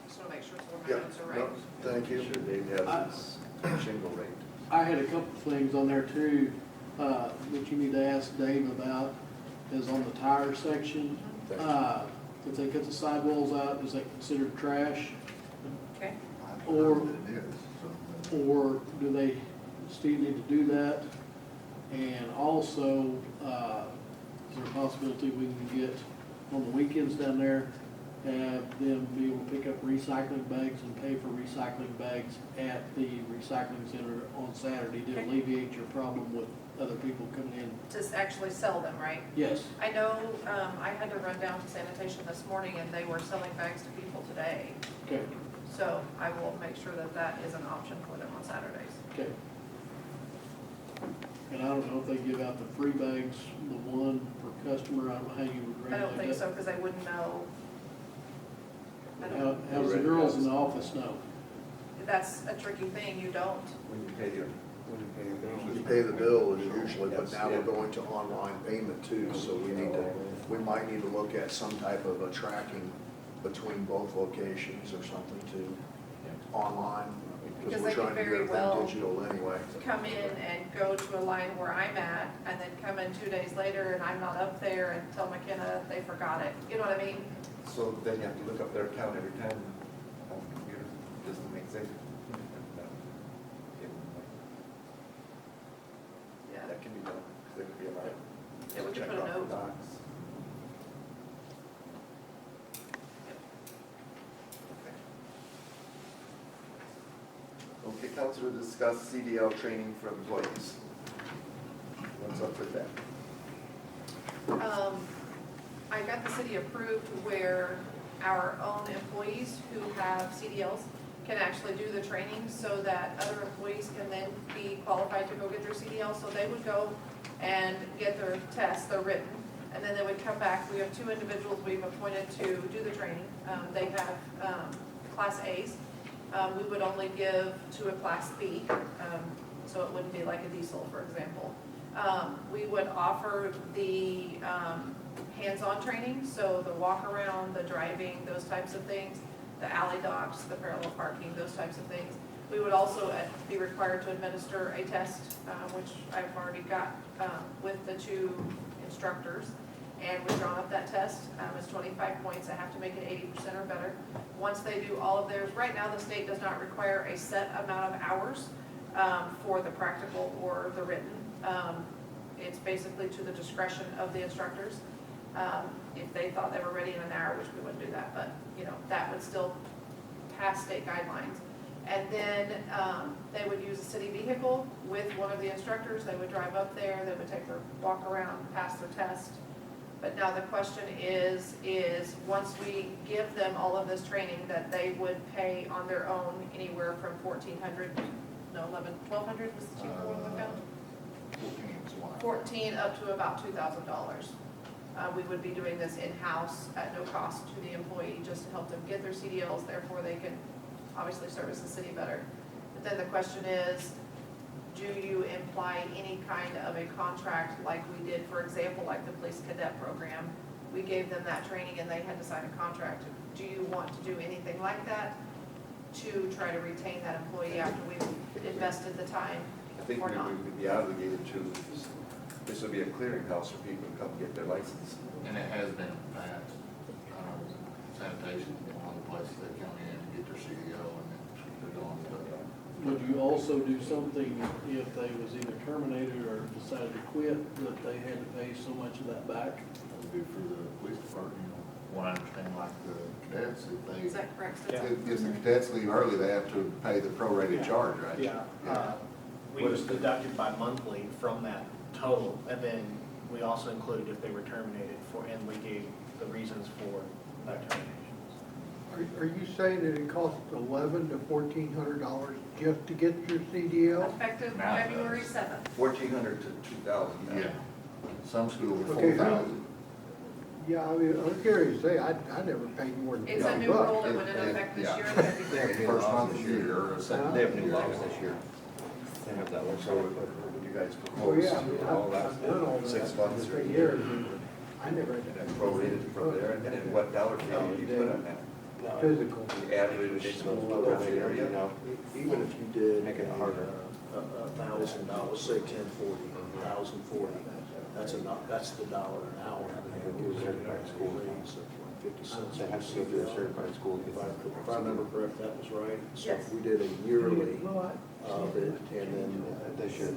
Just wanna make sure it's Yeah, where my notes are right. no, thank you. Sure, Dave has his shingle rate. I had a couple things on there too, that you need to ask Dave about, is on the tire section. Thank you. If they cut the sidewalls out, is that considered trash? Okay. Or, or do they still need to do that? And also, is there a possibility we can get on the weekends down there, have them be able to pick up recycling bags and pay for recycling bags at the recycling center on Saturday to Okay. alleviate your problem with other people coming in? To actually sell them, right? Yes. I know, I had to run down to sanitation this morning and they were selling bags to people today. Okay, So I will make sure that that is an option for them on Saturdays. okay. And I don't know if they give out the free bags, the one per customer, I don't know how you would I don't regulate think that. so, because they wouldn't know. I How, don't, how's the girls in the office know? that's a tricky thing, you don't. When you pay your You pay the bill usually, but now we're going to online payment too, so we might need to look at some type of a tracking between both locations or something too, online, because Because we're they could trying to do very well everything digital anyway. Come in and go to a line where I'm at, and then come in 2 days later and I'm not up there and tell McKenna they forgot it. You know what I mean? So then you have to look up their account every time on the computer, just to make safe. Yeah. That can be done. There could be a lot. Yeah, we could Check put a off the note. box. Okay, council to discuss CDL training for employees. What's up with that? I got the city approved where our own employees who have CDLs can actually do the training so that other employees can then be qualified to go get their CDL. So they would go and get their tests, they're written, and then they would come back. We have 2 individuals we've appointed to do the training. They have Class A's. We would only give to a Class B, so it wouldn't be like a diesel, for example. We would offer the hands-on training, so the walk-around, the driving, those types of things, the alley docks, the parallel parking, those types of things. We would also be required to administer a test, which I've already got with the 2 instructors. And we've drawn up that test. It's 25 points. I have to make it 80% or better. Once they do all of theirs, right now the state does not require a set amount of hours for the practical or the written. It's basically to the discretion of the instructors. If they thought they were ready in an hour, which we wouldn't do that, but that would still pass state guidelines. And then they would use a city vehicle with one of the instructors. They would drive up there, they would take their walk around, pass their test. But now the question is once we give them all of this training, that they would pay on their own anywhere from $1,400, no, $1,200 was the cheaper one we found? 14 up to about $2,000. We would be doing this in-house at no cost to the employee, just to help them get their CDLs, therefore they can obviously service the city better. But then the question is, do you imply any kind of a contract like we did, for example, like the police cadet program? We gave them that training and they had to sign a contract do you want to do anything like that to try to retain that employee after we've invested the time? I think Or we not. would be obligated to, this would be a clearinghouse for people to come get their license. And it has been passed. Sanitation, one of the places they come in and get their CDO and then they're going to. Would you also do something if they was either terminated or decided to quit, that they had to pay so much of that back? That would be for the police department, you know. What I understand, like the cadets, if they, Is that correct? Steve? if the cadets leave early, they have to pay the prorated charge, right? Yeah, we was deducted by monthly from that total, and then we also included if they were terminated for, and we gave the reasons for that termination. Are you saying that it costs $1,100 to $1,400 just to get your CDL? Effective Now it February does. 7th. 1,400 to 2,000. Yeah. Some schools are Okay, 4,000. Yeah, I mean, I'm curious to say, I never paid more than It's a new $50. rule that went into effect this year in February. First month of the year or second. They have new laws this year. So would you guys Oh, propose yeah, to do all I've done all that, that 6 months or for a years, year? and I never had And to. prorated from there, and then what dollar figure do you put on that? Physical. The average area? Even if you did $1,000, say 1040, 1,040, that's the dollar an hour. Raise of 50 cents. They have to go through a certified school. If I remember correct, that was right. So Yes. if we did a yearly of it, and then They should.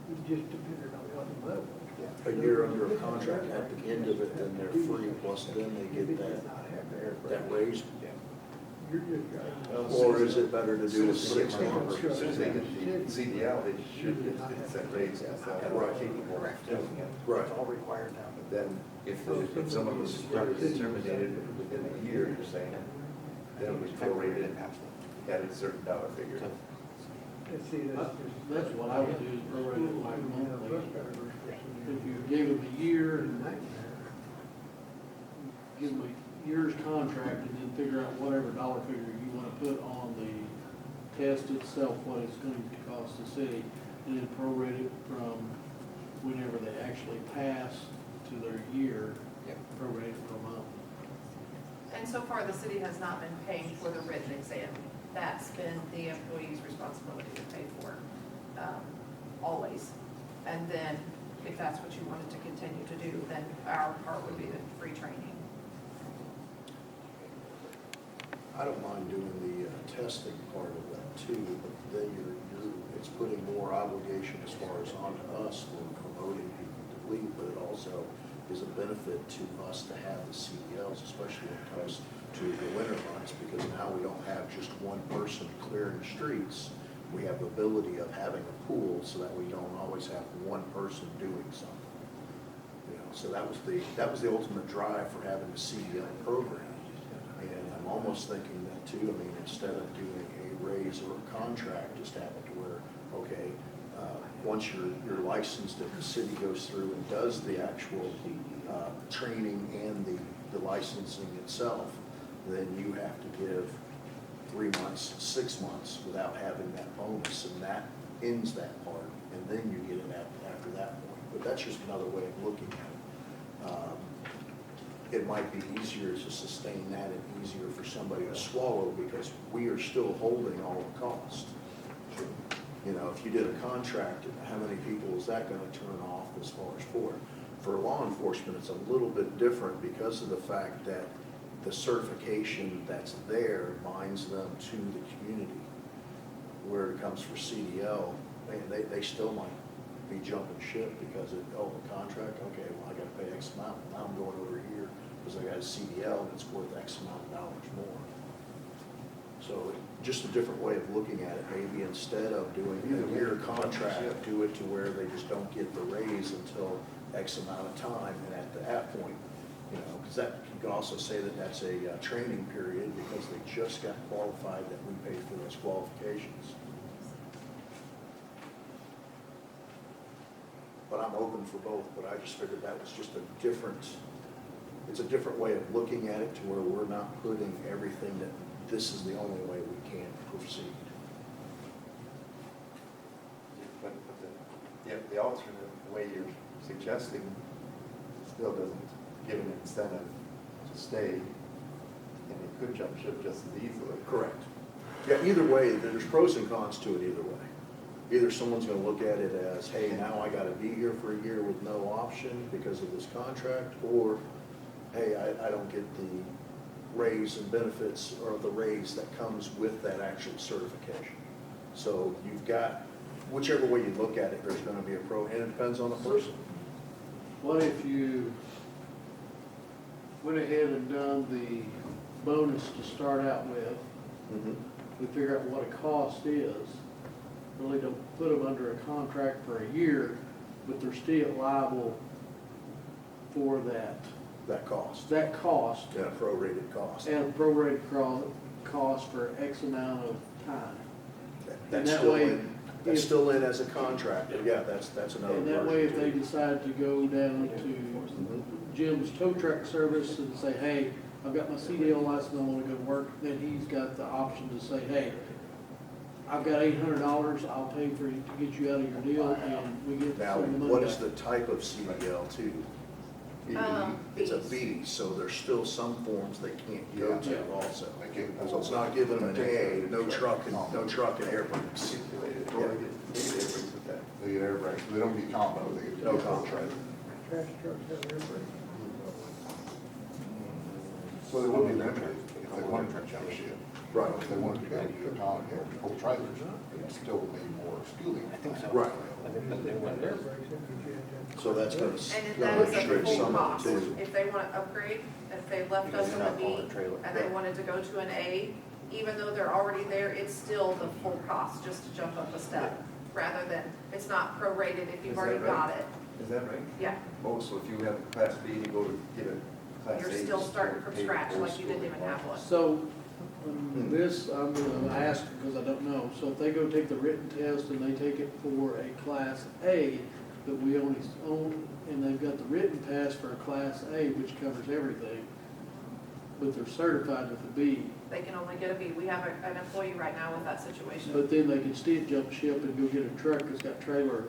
It just depended on what level. a year under a contract, at the end of it, then they're free, plus then they get that raise. You're just. Or is it better to do a 6 As month? soon as they get the CDL, they should get that raise. Right. Capable of doing it. Right. All required now. But then if someone was terminated within a year, you're saying, then it was prorated at a certain dollar figure. Let's see, That's what I would do, is prorate it like monthly. If you gave them a year and give them a year's contract and then figure out whatever dollar figure you want to put on the test itself, what it's going to cost the city, and then prorate it from whenever they actually pass to their year, prorate it per month. And so far, the city has not been paying for the written exam. That's been the employee's responsibility to pay for, always. And then, if that's what you wanted to continue to do, then our part would be the free training. I don't mind doing the testing part of that too, but then it's putting more obligation as far as onto us when promoting people to leave, but it also is a benefit to us to have the CDLs, especially when it comes to the winter months, because now we don't have just one person clearing streets. We have the ability of having a pool so that we don't always have one person doing something. You know, so that was the ultimate drive for having the CDL program. And I'm almost thinking that too, I mean, instead of doing a raise or a contract, just have it to where, okay, once you're licensed, if the city goes through and does the actual training and the licensing itself, then you have to give 3 months, 6 months without having that bonus, and that ends that part, and then you get it after that point. But that's just another way of looking at it. It might be easier to sustain that and easier for somebody to swallow because we are still holding all the cost. You know, if you did a contract, how many people is that going to turn off as far as for? For law enforcement, it's a little bit different because of the fact that the certification that's there binds them to the community. Where it comes for CDL, they still might be jumping ship because the contract, okay, well, I got to pay X amount, now I'm going over here because I got a CDL and it's worth X amount of dollars more. So just a different way of looking at it, maybe instead of doing a year contract, do it to where they just don't get the raise until X amount of time, and at that point, you know, because that, you can also say that that's a training period because they just got qualified, that we paid for those qualifications. But I'm open for both, but I just figured that was just it's a different way of looking at it to where we're not putting everything that this is the only way we can proceed. But the alternate way you're suggesting still doesn't give an incentive to stay. and it could jump ship just as easily. Correct. Yeah, either way, there's pros and cons to it either way. Either someone's gonna look at it as, hey, now I gotta be here for a year with no option because of this contract, or, hey, I don't get the raise and benefits or the raise that comes with that actual certification. So you've got, whichever way you look at it, there's gonna be a pro, and it depends on the person. What if you went ahead and done the bonus to start out with? We figure out what a cost is, really don't put them under a contract for a year, but they're still liable for That cost, that cost yeah, prorated cost. and a prorated cost for X amount of time. That's that still way, in, that's still in as a contractor, yeah, that's another And that way, if they version too. decide to go down to Jim's tow truck service and say, hey, I've got my CDL license, I wanna go to work, then he's got the option to say, hey, I've got $800, I'll pay for you to get you out of your deal, and we get Now, some of the money what is back. the type of CDL too? It's a B, so there's still some forms they can't go to Yeah. also. They can't So it's not giving them an A, no truck and air brakes. Stipulated, or they get air brakes with that. They get air brakes, they don't get combo, they get. No contract. Trash trucks have air brakes. So they wouldn't be limited if they wanted to jump ship. Right. If they wanted to go to the economy or full trailers, they'd still need more schooling. I think so. Right, Air brakes, so that's gonna And then that is a restrict full some of cost. it too. If they want to upgrade, if they left us in a B and they wanted to go to an A, even though they're already there, it's still the full cost just to jump up a step. Rather than, it's not prorated if you've Is that already right? got it. Is that right? Yeah, Oh, so if you have a class B and you go to get a class A. you're still starting from scratch like you didn't even have one. So, this, I'm gonna ask because I don't know, so if they go take the written test and they take it for a Class A, that we only own, and they've got the written pass for a Class A, which covers everything, but they're certified with a B, They can only get a B. We have an employee right now with that situation. but then they can still jump ship and go get a truck that's got trailer.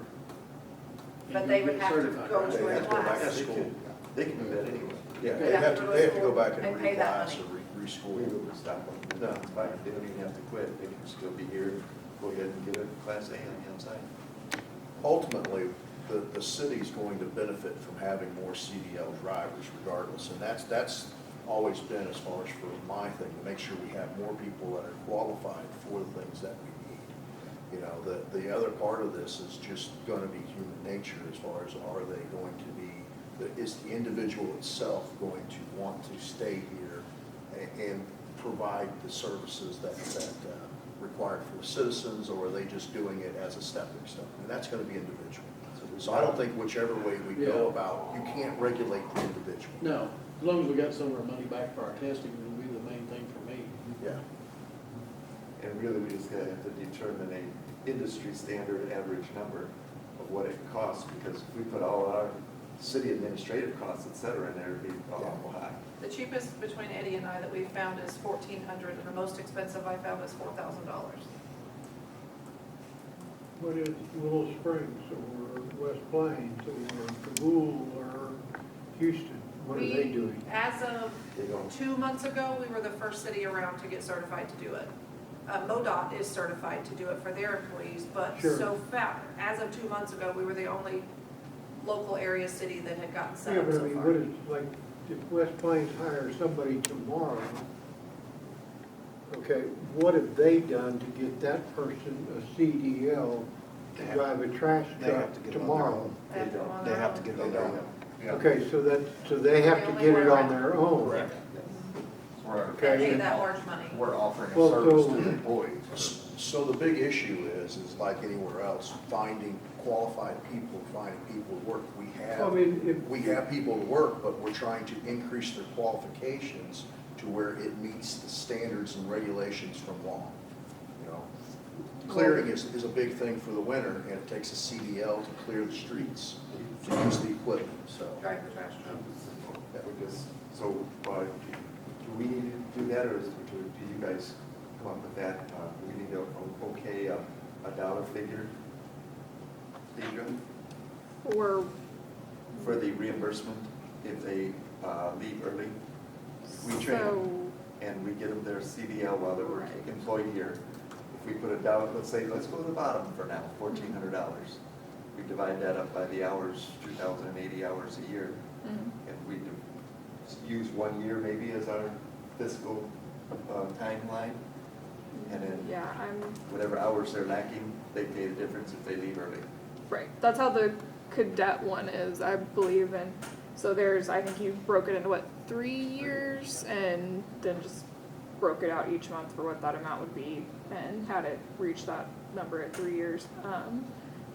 and But go they get would have to certified, go right? to They a have to go back class. to school. They can do that anyway. Yeah, They they have have to to, go they to have to go school back and and pay that reclass or money. We reschool. wouldn't stop them. No, it's fine. They don't even have to quit. They can still be here. Go ahead and get a class A on the outside. Ultimately, the city's going to benefit from having more CDL drivers regardless, and that's always been, as far as for my thing, to make sure we have more people that are qualified for the things that we need. You know, the other part of this is just gonna be human nature as far as are they going to be, is the individual itself going to want to stay here and provide the services that required for the citizens, or are they just doing it as a stepping stone? And that's gonna be individual. So I don't think whichever way we go Yeah. about, you can't regulate the individual. No, as long as we got some of our money back for our testing, would be the main thing for me. Yeah. And really, we just gotta have to determine a industry standard average number of what it costs, because if we put all our city administrative costs, et cetera, in there, it'd be awful high. The cheapest between Eddie and I that we've found is $1,400, and the most expensive I found is $4,000. What is Willow Springs or West Plains or Kabul or Houston? What are they doing? As of They don't. 2 months ago, we were the first city around to get certified to do it. MoDOT is certified to do it for their employees, but Sure. so far, as of 2 months ago, we were the only local area city that had gotten set Yeah, up but I so mean, far. what is, like, if West Plains hires somebody tomorrow, okay, what have they done to get that person a CDL to drive a trash They have truck to get it on their tomorrow? own. They have to go on They their have own. to get it on their own. Yeah. Okay, so they have to get it on their own. Correct. We're, And Okay. pay that large money. we're offering a Well, service so- to the employees. So the big issue is like anywhere else, finding qualified people, finding people to work. I mean, if. We have people to work, but we're trying to increase their qualifications to where it meets the standards and regulations from law. You know, clearing is a big thing for the winter, and it takes a CDL to clear the streets, to use the equipment, so. Drive the trash truck. That would just, so, do we need to do that, or do you guys come up with that? Do we need to, okay, a dollar figure? Deidre, Or, for the reimbursement if they leave early? We train them. so, and we get them their CDL while they're working, employed here. If we put it down, let's say, let's go to the bottom for now, $1,400. We divide that up by the hours, 2,080 hours a year. And we use 1 year maybe as our fiscal timeline. And then Yeah, whatever hours they're lacking, they pay the difference if they leave early. right. That's how the cadet one is, I believe. And so there's, I think you broke it into what, 3 years, and then just broke it out each month for what that amount would be, and had it reach that number at 3 years.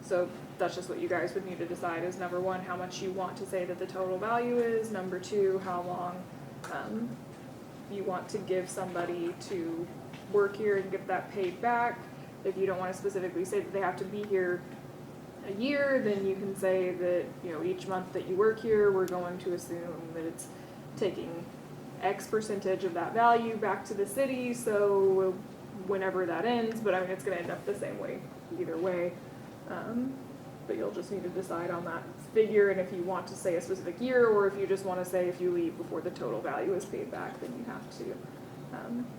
So that's just what you guys would need to decide is number one, how much you want to say that the total value is. Number two, how long you want to give somebody to work here and get that paid back. If you don't want to specifically say that they have to be here a year, then you can say that, you know, each month that you work here, we're going to assume that it's taking X percentage of that value back to the city, so whenever that ends, but I mean, it's gonna end up the same way either way. But you'll just need to decide on that figure, and if you want to say a specific year, or if you just want to say if you leave before the total value is paid back, then you have to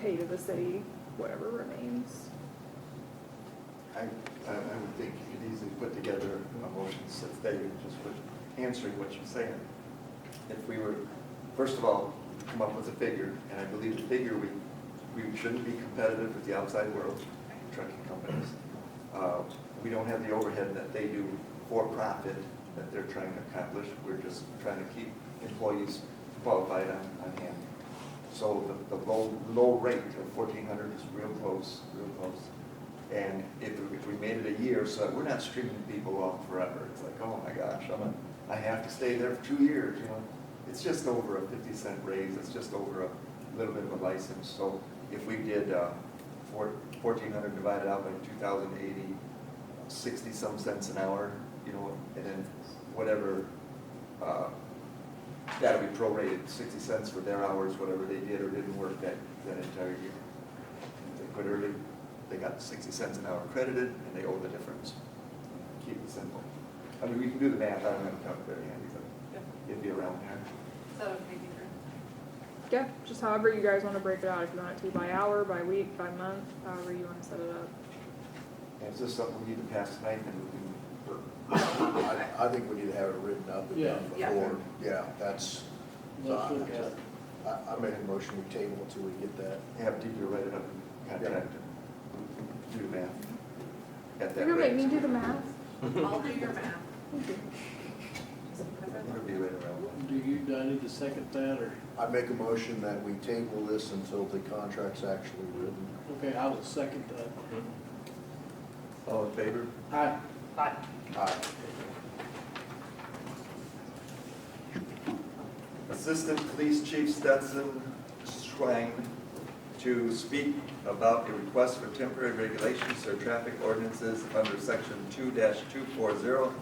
pay to the city whatever remains. I would think you could easily put together a motion today, just with answering what you're saying. If we were, first of all, come up with a figure, and I believe the figure, we shouldn't be competitive with the outside world, trucking companies. We don't have the overhead that they do for profit that they're trying to accomplish. We're just trying to keep employees qualified on hand. So the low rate of 1,400 is real close, real close. And if we made it a year, so that we're not stringing people off forever. It's like, oh my gosh, I have to stay there for 2 years, you know. It's just over a 50-cent raise. It's just over a little bit of a license. So if we did 1,400 divided out by 2,080, 60-some cents an hour, you know, and then whatever, that'll be prorated, 60 cents for their hours, whatever they did or didn't work that entire year. If they quit early, they got 60 cents an hour credited, and they owe the difference. Keep it simple. I mean, we can do the math. I don't have a calculator handy, but it'd be around there. So maybe Yeah, just however you guys want to break it out. If you want it to be by hour, by week, by month, however you want to set it up. And is this something we need to pass tonight, and we can, I think we need to have it written up and done Yeah. before. Yeah, that's, Let's look at it. I make a motion we table until we get that. have Deidre write it up and contact them. Do the math. At that You're gonna make rate. me do the math? I'll do your math. It'll be right around. Do I need to second that, or? I make a motion that we table this until the contract's actually written. Okay, I will second that. All in favor? Aye. Aye. Aye. Assistant Police Chief Stetson Schwein to speak about a request for temporary regulations or traffic ordinances under section 2-240,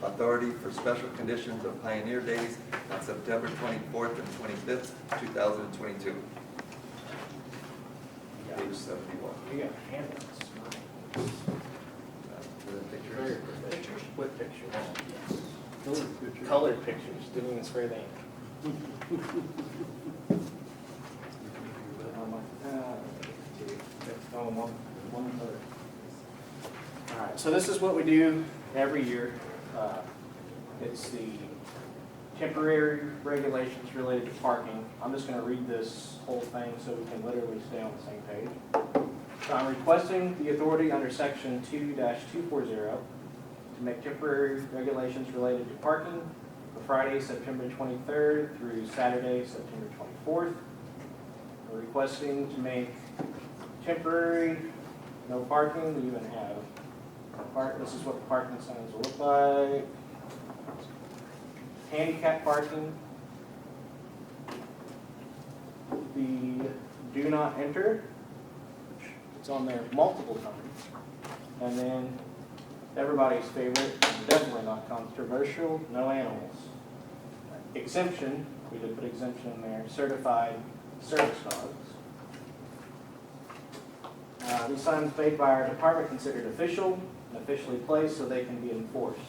authority for special conditions of Pioneer Days on September 24th and 25th, 2022. Page 71. You got handouts. Pictures? Pictures? With pictures. Color picture. Colored pictures, doing this for the. All right, so this is what we do every year. It's the temporary regulations related to parking. I'm just gonna read this whole thing so we can literally stay on the same page. So I'm requesting the authority under section 2-240 to make temporary regulations related to parking for Friday, September 23rd through Saturday, September 24th. We're requesting to make temporary, no parking. We even have this is what the parking signs will look like. Handicap parking. The do not enter, which it's on there multiple times. And then everybody's favorite, definitely not controversial, no animals. Exemption, we did put exemption in there, certified service dogs. These signs made by our department considered official and officially placed so they can be enforced.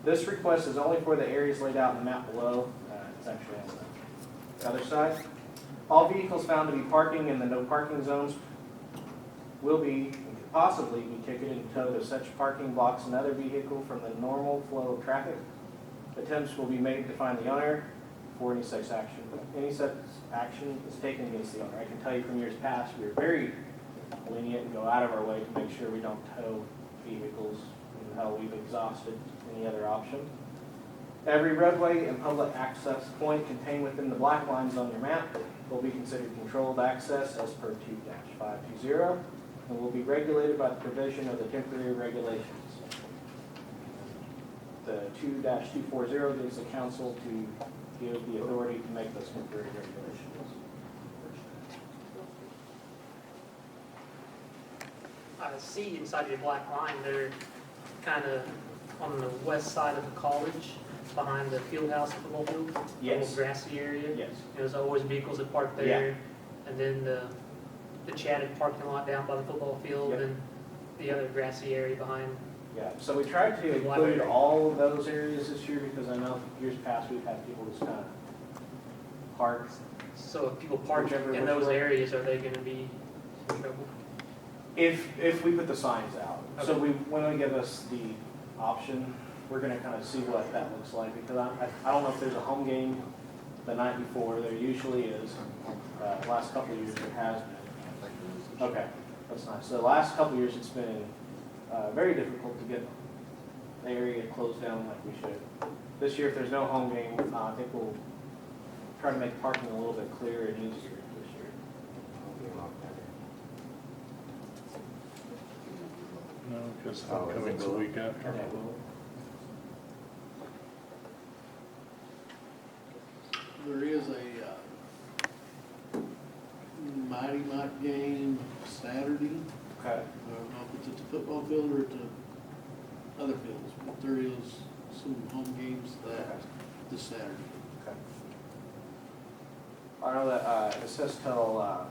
This request is only for the areas laid out in the map below. It's actually on the other side. All vehicles found to be parking in the no parking zones will be, and could possibly be ticketed and towed as such parking blocks another vehicle from the normal flow of traffic. Attempts will be made to find the owner for any such action. Any such action is taken against the owner. I can tell you from years past, we are very lenient and go out of our way to make sure we don't tow vehicles until we've exhausted any other option. Every roadway and public access point contained within the black lines on your map will be considered controlled access as per 2-520 and will be regulated by the provision of the temporary regulations. The 2-240 gives the council to give the authority to make those temporary regulations. I see inside your black line, they're kind of on the west side of the college, behind the field house football field. Yes. Little grassy area. Yes. There's always vehicles that park there. And then the chatted parking lot down by the football field, Yep. and the other grassy area behind. Yeah, so we tried to include all of those areas this year because I know years past we've had people just kind of park. So if people park Whichever in which those way. areas, are they going to be in trouble? If we put the signs out. So Okay. when they give us the option, we're gonna kind of see what that looks like, because I don't know if there's a home game the night before, there usually is. Last couple of years there has been. I think it is. Okay, that's nice. So the last couple of years it's been very difficult to get the area closed down like we should. This year, if there's no home game, I think we'll try to make parking a little bit clearer and easier this year. No, because homecoming's a week after. Yeah, we'll- There is a Mighty Mike game Saturday. Okay. I don't know if it's at the football field or at the other fields, but there is some home games this Saturday. Okay. I know that it says till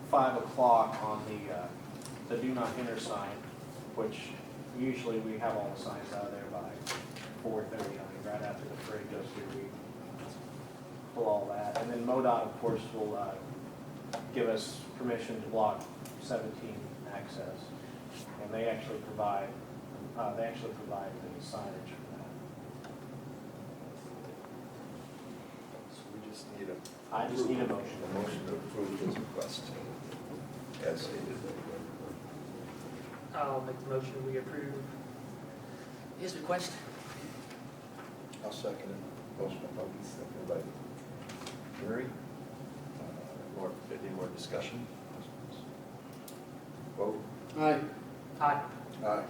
5 o'clock on the do not enter sign, which usually we have all the signs out of there by 4:30. I mean, right after the parade goes through, we pull all that. And then MoDOT, of course, will give us permission to block 17 access. And they actually provide the signage for that. So we just need I just need a motion. a motion to approve his request as stated. I'll make the motion, we approve his request. I'll second it. Motion by Bugby, seconded by Murray. Any more discussion? Vote. Aye. Aye. Aye.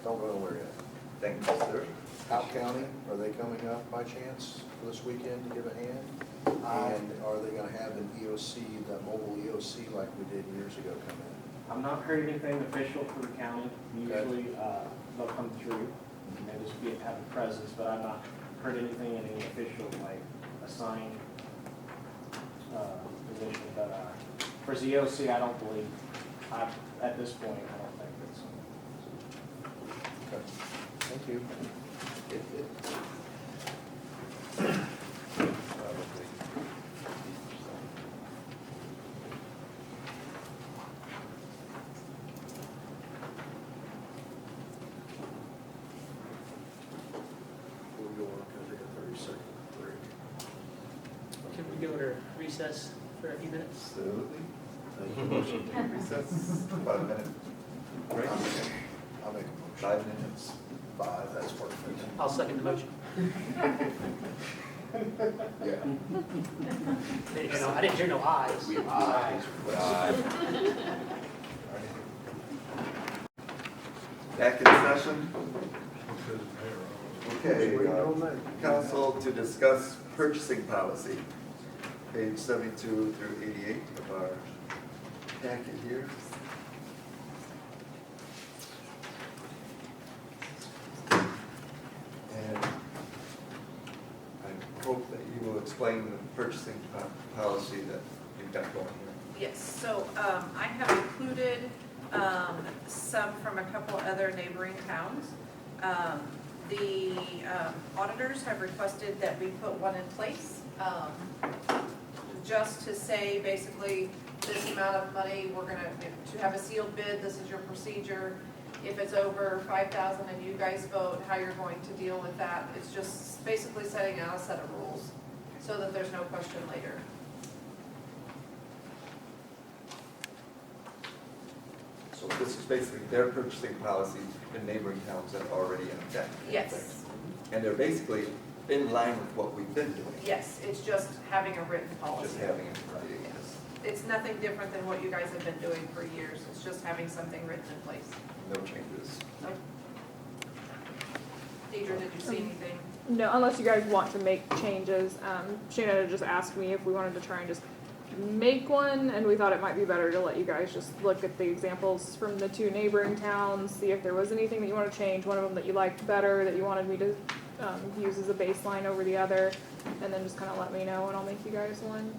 Don't go nowhere yet. Thank you, sir. Howe County, are they coming up by chance for this weekend to give a hand? And are they gonna have an EOC, the mobile EOC like we did years ago come in? I've not heard anything official for the county. Usually, they'll come through and just have a presence, but I've not heard anything in any official, like, assigned position. But for ZOC, I don't believe, at this point, I don't think it's. Okay. Thank you. We'll go on, can I take a 30-second break? Can we go to recess for a few minutes? Absolutely. Motion to recess, 5 minute break, I'll make a motion. 5 minutes. 5, that's perfect. I'll second the motion. Yeah. I didn't hear no ayes. Back in session. Okay, council to discuss purchasing policy, page 72 through 88 of our packet here. And I hope that you will explain the purchasing policy that you've got going here. Yes, so I have included some from a couple other neighboring towns. The auditors have requested that we put one in place. just to say basically this amount of money, we're gonna, to have a sealed bid, this is your procedure. If it's over 5,000 and you guys vote, how you're going to deal with that. It's just basically setting out a set of rules so that there's no question later. So this is basically their purchasing policy in neighboring towns that are already in effect. Yes, And they're basically in line with what we've been doing. yes, it's just having a written policy. Just having it for the, It's nothing different than what you guys have been doing for years. It's just having something written in place. no changes. Deidre, did you see anything? No, unless you guys want to make changes. Shana had just asked me if we wanted to try and just make one, and we thought it might be better to let you guys just look at the examples from the two neighboring towns, see if there was anything that you want to change, one of them that you liked better, that you wanted me to use as a baseline over the other, and then just kind of let me know, and I'll make you guys one.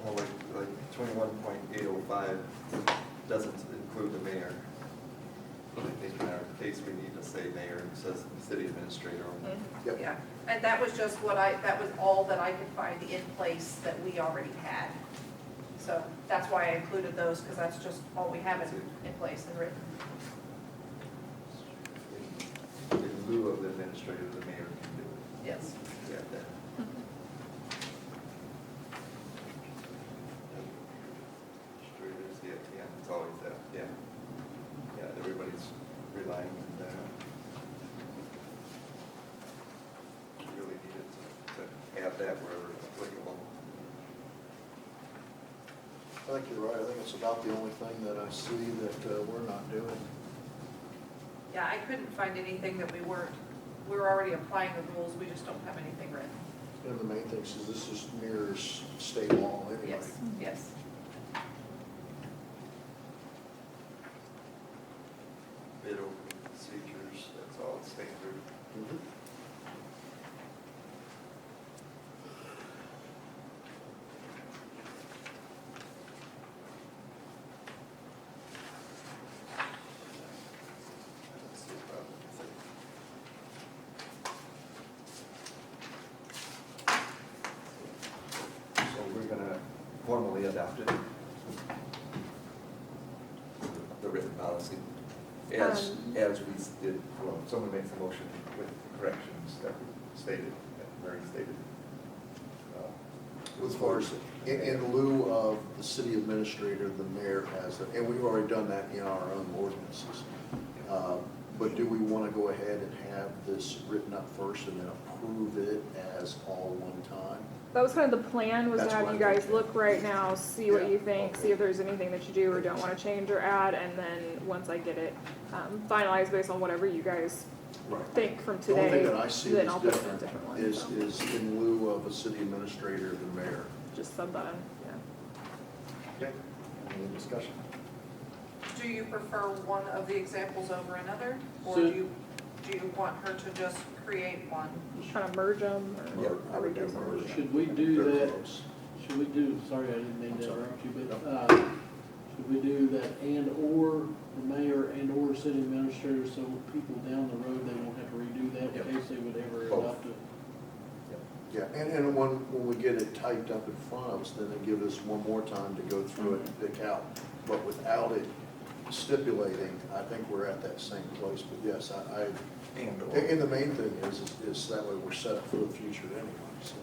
Well, like 21.805 doesn't include the mayor. I think in our case, we need to say mayor, it says city administrator. Yep. Yeah, and that was just that was all that I could find in place that we already had. So that's why I included those, because that's just all we have in place and written. In lieu of the administrator, the mayor can do it. Yes. Yeah, that. Administrators, yeah, it's always that, yeah. Yeah, everybody's relying on that. Really needed to add that wherever applicable. I think you're right. I think it's about the only thing that I see that we're not doing. Yeah, I couldn't find anything that we're already applying the rules, we just don't have anything written. And the main thing is this just mirrors state law anyway. Yes, yes. Bid opening procedures, that's all standard. Mhm. That's the problem, I think. So we're gonna formally adopt it. The written policy, as we did, well, someone makes a motion with corrections that we stated, that Mary stated. As far as, in lieu of the city administrator, the mayor has it, and we've already done that in our own ordinances. But do we want to go ahead and have this written up first and then approve it as all one time? That was kind of the plan, was to That's have what you I'm guys thinking. look right now, see what Yeah, you think, okay. see if there's anything that you do or don't want to change or add, and then once I get it finalized based on whatever you guys Right. think from The only today, thing that I see then is I'll put it in a different different one. is, so. is in lieu of a city administrator, the mayor. Just sub that in, yeah. Okay, any discussion? Do you prefer one of the examples over another? Or So- do you want her to just create one? Just kind of merge them, or Yep, I would do everything. merge. Should we do They're that? close. Should we do, sorry, I didn't mean to Sorry. interrupt you, but, should we do that and/or the mayor and/or city administrator, so people down the road, they don't have to redo that Yep. in case they would ever Both. adopt it? Yeah, and when we get it typed up in front of us, then they give us one more time to go through it and pick out. But without it stipulating, I think we're at that same place. But yes, and the main thing is that way we're set up for the future anyway, so.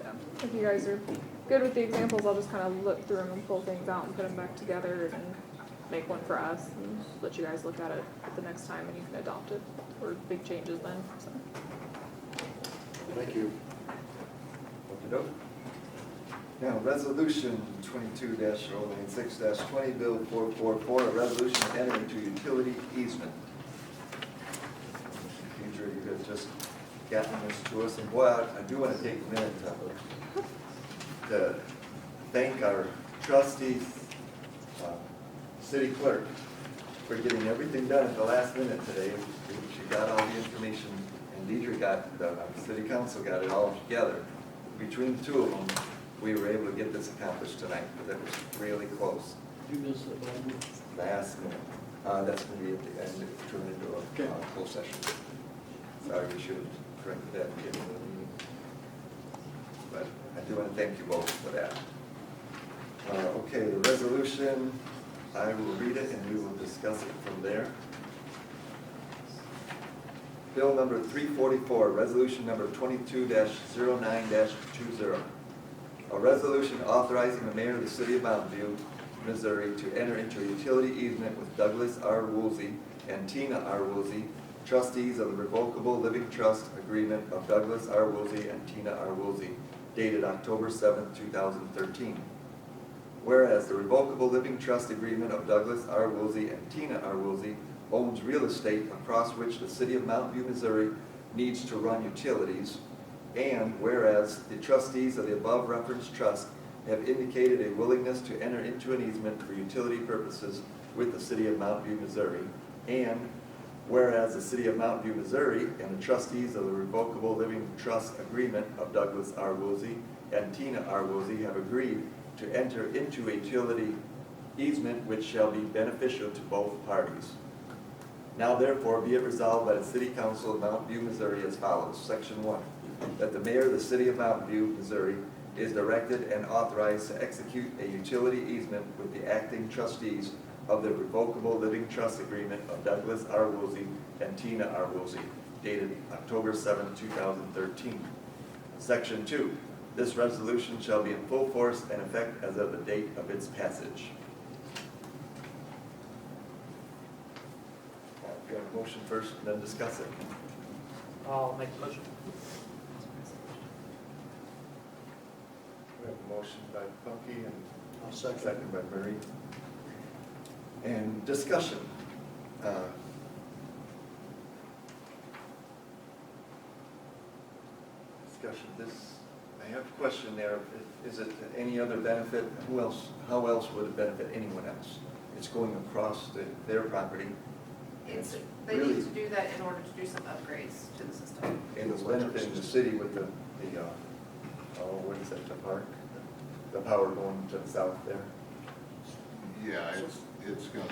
Yeah. If you guys are good with the examples, I'll just kind of look through them and pull things out and put them back together and make one for us and let you guys look at it the next time and you can adopt it, or big changes then, so. Thank you. Okey-doke. Now, resolution 22-096-20, Bill 444, a resolution to enter into utility easement. Deidre, you have just gotten this to us, and boy, I do want to take a minute to thank our trustees, city clerk, for getting everything done at the last minute today. She got all the information, and Deidre got, the city council got it all together. Between the two of them, we were able to get this accomplished tonight, but that was really close. You missed it, Bobby. Last minute. That's going to be at the end, turn into a Okay. closed session. Sorry, we should have corrected that at the beginning of the meeting. but I do want to thank you both for that. Okay, the resolution, I will read it and we will discuss it from there. Bill number 344, resolution number 22-09-20. A resolution authorizing the mayor of the city of Mountain View, Missouri to enter into a utility easement with Douglas R. Woolsey and Tina R. Woolsey, trustees of the Revocable Living Trust Agreement of Douglas R. Woolsey and Tina R. Woolsey, dated October 7, 2013. Whereas the Revocable Living Trust Agreement of Douglas R. Woolsey and Tina R. Woolsey owns real estate across which the city of Mountain View, Missouri needs to run utilities, and whereas the trustees of the above referenced trust have indicated a willingness to enter into an easement for utility purposes with the city of Mountain View, Missouri, and whereas the city of Mountain View, Missouri and the trustees of the Revocable Living Trust Agreement of Douglas R. Woolsey and Tina R. Woolsey have agreed to enter into a utility easement which shall be beneficial to both parties. Now therefore be it resolved by the City Council of Mountain View, Missouri as follows. Section 1, that the mayor of the city of Mountain View, Missouri is directed and authorized to execute a utility easement with the acting trustees of the Revocable Living Trust Agreement of Douglas R. Woolsey and Tina R. Woolsey, dated October 7, 2013. Section 2, this resolution shall be in full force and effect as of the date of its passage. We have a motion first and then discuss it. I'll make the motion. We have a motion by Punky and I'll second. second by Murray. And discussion. Discussion. I have a question there. Is it any other benefit? Who else? How else would it benefit anyone else? It's going across their property. They need to do that in order to do some upgrades to the system. And it's benefiting the city with the what is that, the park? The power going to the south there? Yeah, it's gonna,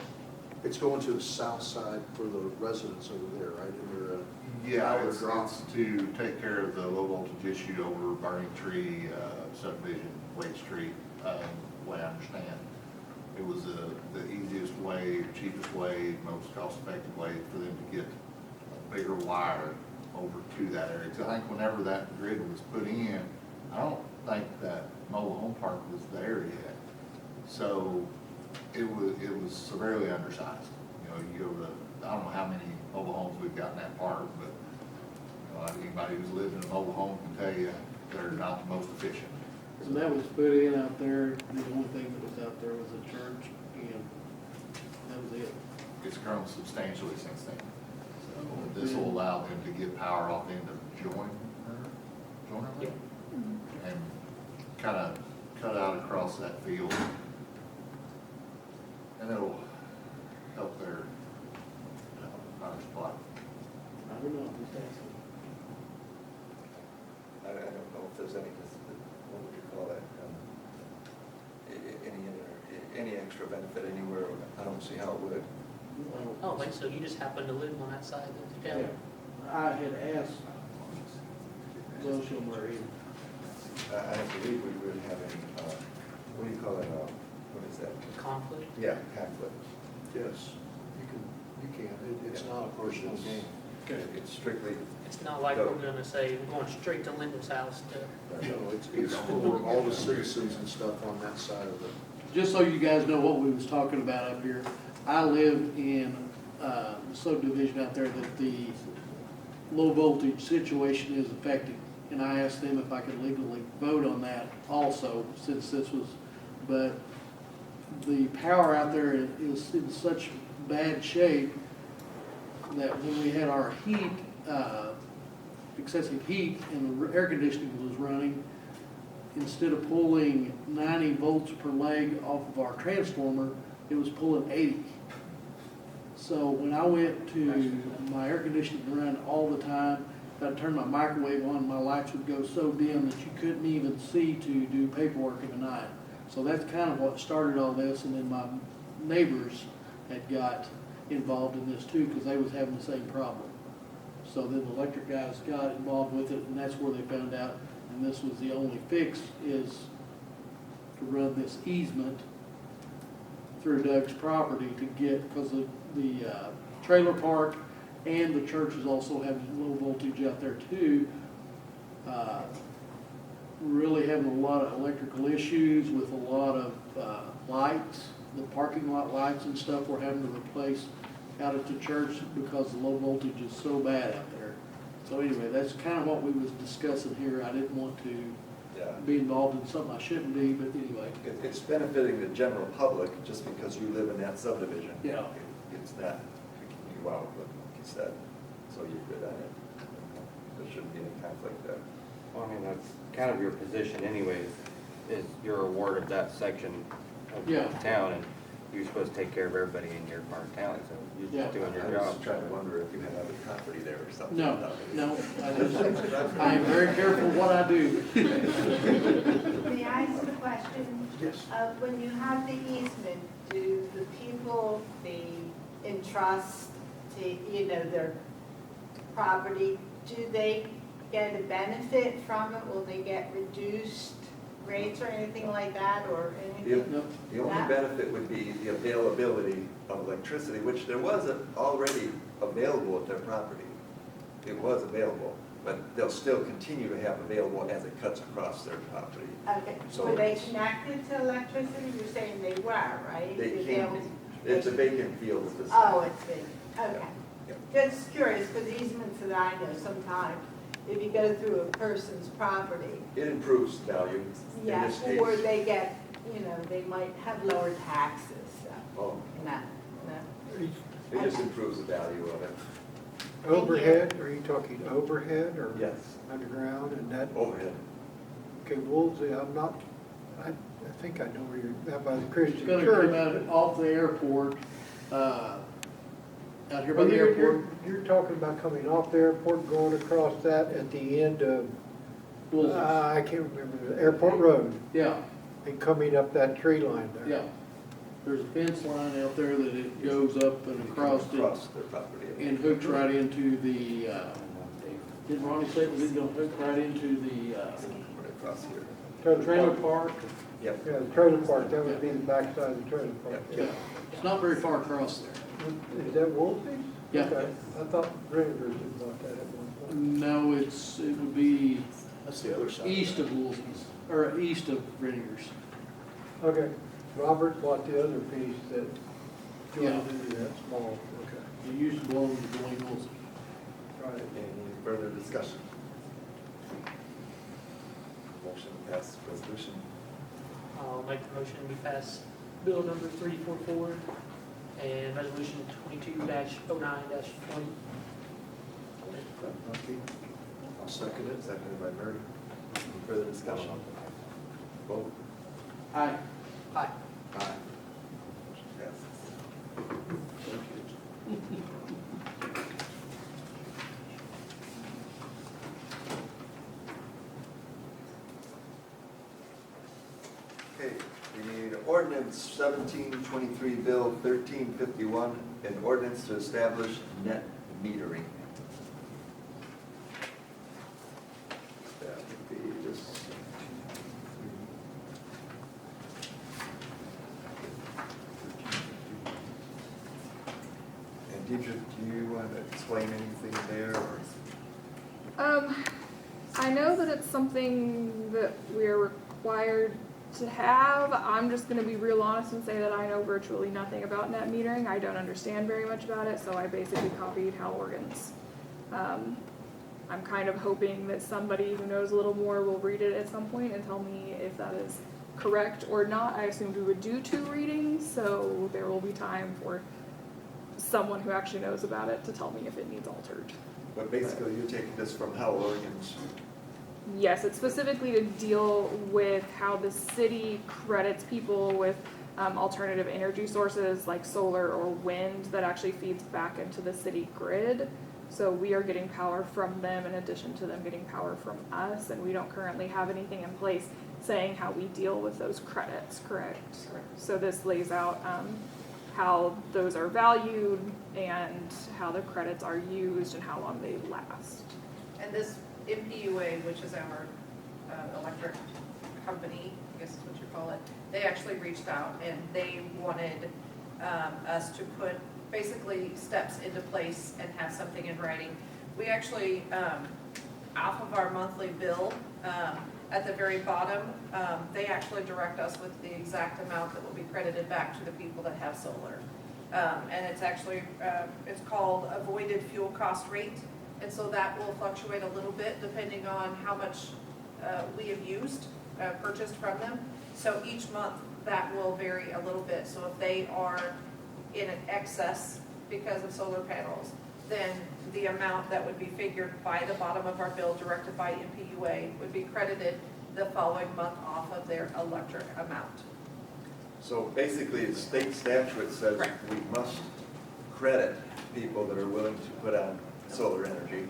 It's going to the south side for the residents over there, right? And they're, yeah, power it's drop. to take care of the low voltage issue over Burning Tree, subdivision, Wade Street, way I understand. It was the easiest way, cheapest way, most cost-effective way for them to get a bigger wire over to that area. Because I think whenever that grid was put in, I don't think that mobile home park was there yet. So it was severely undersized. You know, you go to, I don't know how many mobile homes we've got in that park, but anybody who's lived in a mobile home can tell you they're not the most efficient. When that was put in out there, the only thing that was out there was a church, and that was it. It's grown substantially since then. So this will allow them to get power off into Joyner, Yeah. and kind of cut out across that field. And it'll help their power supply. I don't know, just asking. I don't know if there's any, what would you call that? Any extra benefit anywhere? I don't see how it would. I don't think so. You just happen to live on that side of the town. I had asked Losham where he, I believe we would have any, what do you call it? What is that? Conflict. Yeah, conflict. yes, you can. It's not a personal game. It's strictly, It's not like we're gonna say, we're going straight to Linda's house to, You know, it's for all the citizens and stuff on that side of the. just so you guys know what we was talking about up here, I live in the subdivision out there that the low voltage situation is affecting. And I asked them if I could legally vote on that also, since this was, but the power out there is in such bad shape that when we had our heat, excessive heat and the air conditioning was running, instead of pulling 90 volts per leg off of our transformer, it was pulling 80. So when I went to my air conditioning run all the time, if I turned my microwave on, my lights would go so dim that you couldn't even see to do paperwork in the night. So that's kind of what started all this, and then my neighbors had got involved in this too, because they was having the same problem. So then the electric guys got involved with it, and that's where they found out. And and this was the only fix, is to run this easement through Doug's property to get, because the trailer park and the church is also having low voltage out there too. Really having a lot of electrical issues with a lot of lights, the parking lot lights and stuff we're having to replace out at the church because the low voltage is so bad out there. So anyway, that's kind of what we was discussing here. I didn't want to Yeah. be involved in something I shouldn't be, but anyway. It's benefiting the general public just because you live in that subdivision. Yeah. It's not kicking you out, but like you said, so you're good on it. There shouldn't be any conflict there. Well, I mean, that's kind of your position anyways, is you're a ward of that section of Yeah. town, and you're supposed to take care of everybody in your part of town, so you're Yeah. just doing I your was job. trying to wonder if you had other property there or something. No, no, I am very careful what I do. May I ask a question? Yes. When you have the easement, do the people they entrust to, their property, do they get a benefit from it? Will they get reduced rates or anything like that, or anything? No. The only benefit would be the availability of electricity, which there was already available at their property. It was available, but they'll still continue to have available as it cuts across their property. Okay, So were they it's- connected to electricity? You're saying they were, right? They Did can be. It's a vacant field at this Oh, time. it's big, okay. Yeah. Just curious, because easements that I know sometimes, if you go through a person's property, It improves value in yeah, this case. or they get, they might have lower taxes, so, Oh, no. it just improves the value of it. Overhead, are you talking overhead or? Yes. Underground and that, Overhead. okay, Woolsey, I think I know where you're, out by the Christian It's gonna church. come out off the airport, out here by Well, the airport. You're talking about coming off the airport, going across that at the end of, Woolsey's. I can't remember, the Airport Road, Yeah, and coming up that tree line there. yeah. There's a fence line out there that it goes up and across it Across their property. and hooks right into the, didn't Ronnie say it was gonna hook right into the, Right across here. trailer park? Yep. Yeah, the trailer park, that would be the backside of the trailer park. Yeah, it's not very far across there. Is that Woolsey's? Yeah. Okay. I thought Rivers had bought that at one point. No, it would be That's the other side. east of Woolsey's, or east of Renninger's. Okay, Robert bought the other piece that Yeah. joined into that small, okay, It used to belong to Dwayne Woolsey. right. Any further discussion? Motion to pass resolution. I'll make the motion, we pass bill number 344 and resolution 22-09-20. Okay. I'll second it, seconded by Murray. Any further discussion? Vote. Aye. Aye. Aye. Motion passes. Thank you. Okay, we need ordinance 1723, bill 1351, an ordinance to establish net metering. That would be this. And Deidre, do you want to explain anything there, or? I know that it's something that we're required to have. I'm just gonna be real honest and say that I know virtually nothing about net metering. I don't understand very much about it, so I basically copied Hal Morgan's. I'm kind of hoping that somebody who knows a little more will read it at some point and tell me if that is correct or not. I assumed we would do 2 readings, so there will be time for someone who actually knows about it to tell me if it needs altered. But basically, you're taking this from Hal Oregon's. Yes, it's specifically to deal with how the city credits people with alternative energy sources like solar or wind that actually feeds back into the city grid. So we are getting power from them in addition to them getting power from us, and we don't currently have anything in place saying how we deal with those credits, correct? So this lays out how those are valued and how the credits are used and how long they last. And this MPUA, which is our electric company, I guess is what you call it, they actually reached out and they wanted us to put basically steps into place and have something in writing. We actually, off of our monthly bill, at the very bottom, they actually direct us with the exact amount that will be credited back to the people that have solar. And it's actually, it's called avoided fuel cost rate. And so that will fluctuate a little bit depending on how much we have used, purchased from them. So each month that will vary a little bit. So if they are in an excess because of solar panels, then the amount that would be figured by the bottom of our bill directed by MPUA would be credited the following month off of their electric amount. So basically, the state statute says Right. we must credit people that are willing to put on solar energy,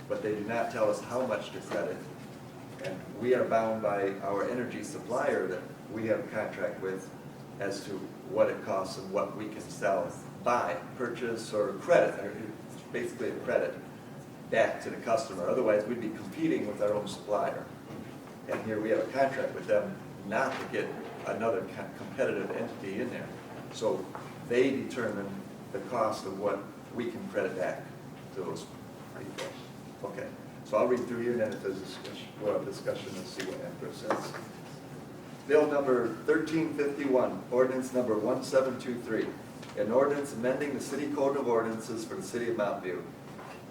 but they do not tell us how much to credit. And we are bound by our energy supplier that we have a contract with as to what it costs and what we can sell, buy, purchase, or credit, or it's basically a credit back to the customer. Otherwise, we'd be competing with our own supplier. And here we have a contract with them not to get another competitive entity in there. So they determine the cost of what we can credit back to those people. Okay, so I'll read through here, and then if there's a discussion, let's see what Empress says. Bill number 1351, ordinance number 1723, an ordinance amending the city code of ordinances for the city of Mount View.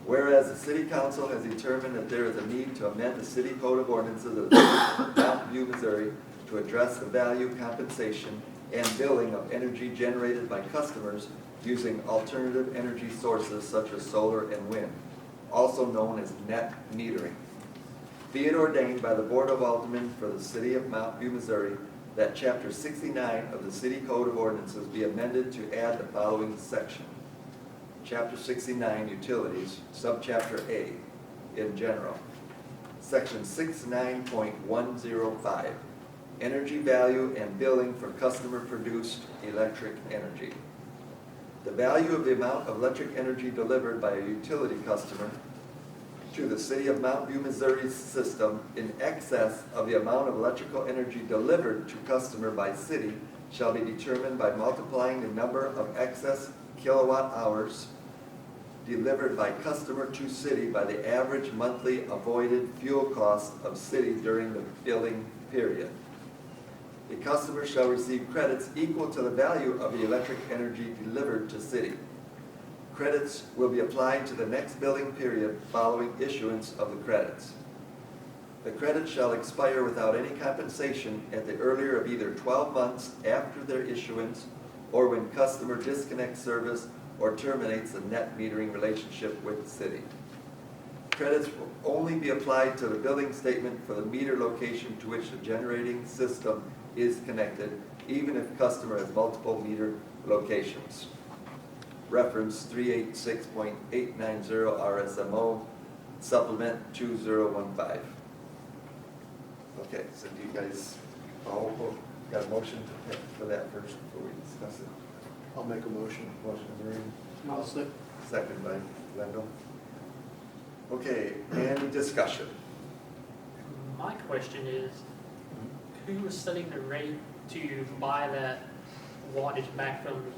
Whereas the city council has determined that there is a need to amend the city code of ordinances of the city of Mount View, Missouri to address the value, compensation, and billing of energy generated by customers using alternative energy sources such as solar and wind, also known as net metering. Be it ordained by the Board of Aldermen for the city of Mount View, Missouri, that Chapter 69 of the City Code of Ordinances be amended to add the following section. Chapter 69, Utilities, Subchapter A, in general. Section 69.105, Energy Value and Billing for Customer-Produced Electric Energy. The value of the amount of electric energy delivered by a utility customer to the city of Mount View, Missouri's system in excess of the amount of electrical energy delivered to customer by city shall be determined by multiplying the number of excess kilowatt hours delivered by customer to city by the average monthly avoided fuel cost of city during the billing period. The customer shall receive credits equal to the value of the electric energy delivered to city. Credits will be applied to the next billing period following issuance of the credits. The credits shall expire without any compensation at the earlier of either 12 months after their issuance or when customer disconnects service or terminates the net metering relationship with the city. Credits will only be applied to the billing statement for the meter location to which the generating system is connected, even if customer has multiple meter locations. Reference 386.890 RSMO, supplement 2015. Okay, so do you guys all got a motion for that first before we discuss it? I'll make a motion. Motion Maureen, I'll say, second by Wendell. Okay, any discussion? My question is, who is setting the rate to buy that wattage back from the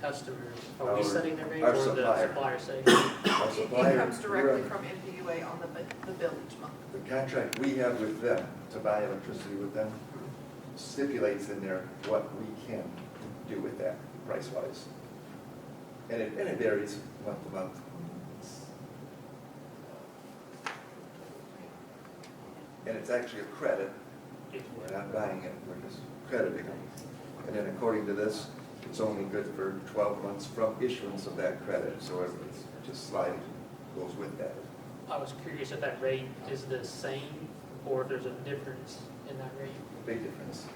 customers? Are we setting the rate our or the supplier. supplier setting it? Our It supplier, comes directly from MPUA on the bill each month. the contract we have with them to buy electricity with them stipulates in there what we can do with that price-wise. And it varies month to month. And it's actually a credit. We're not buying it, we're just crediting it. And then according to this, it's only good for 12 months from issuance of that credit, so it's just sliding, goes with that. I was curious if that rate is the same or if there's a difference in that rate. Big difference.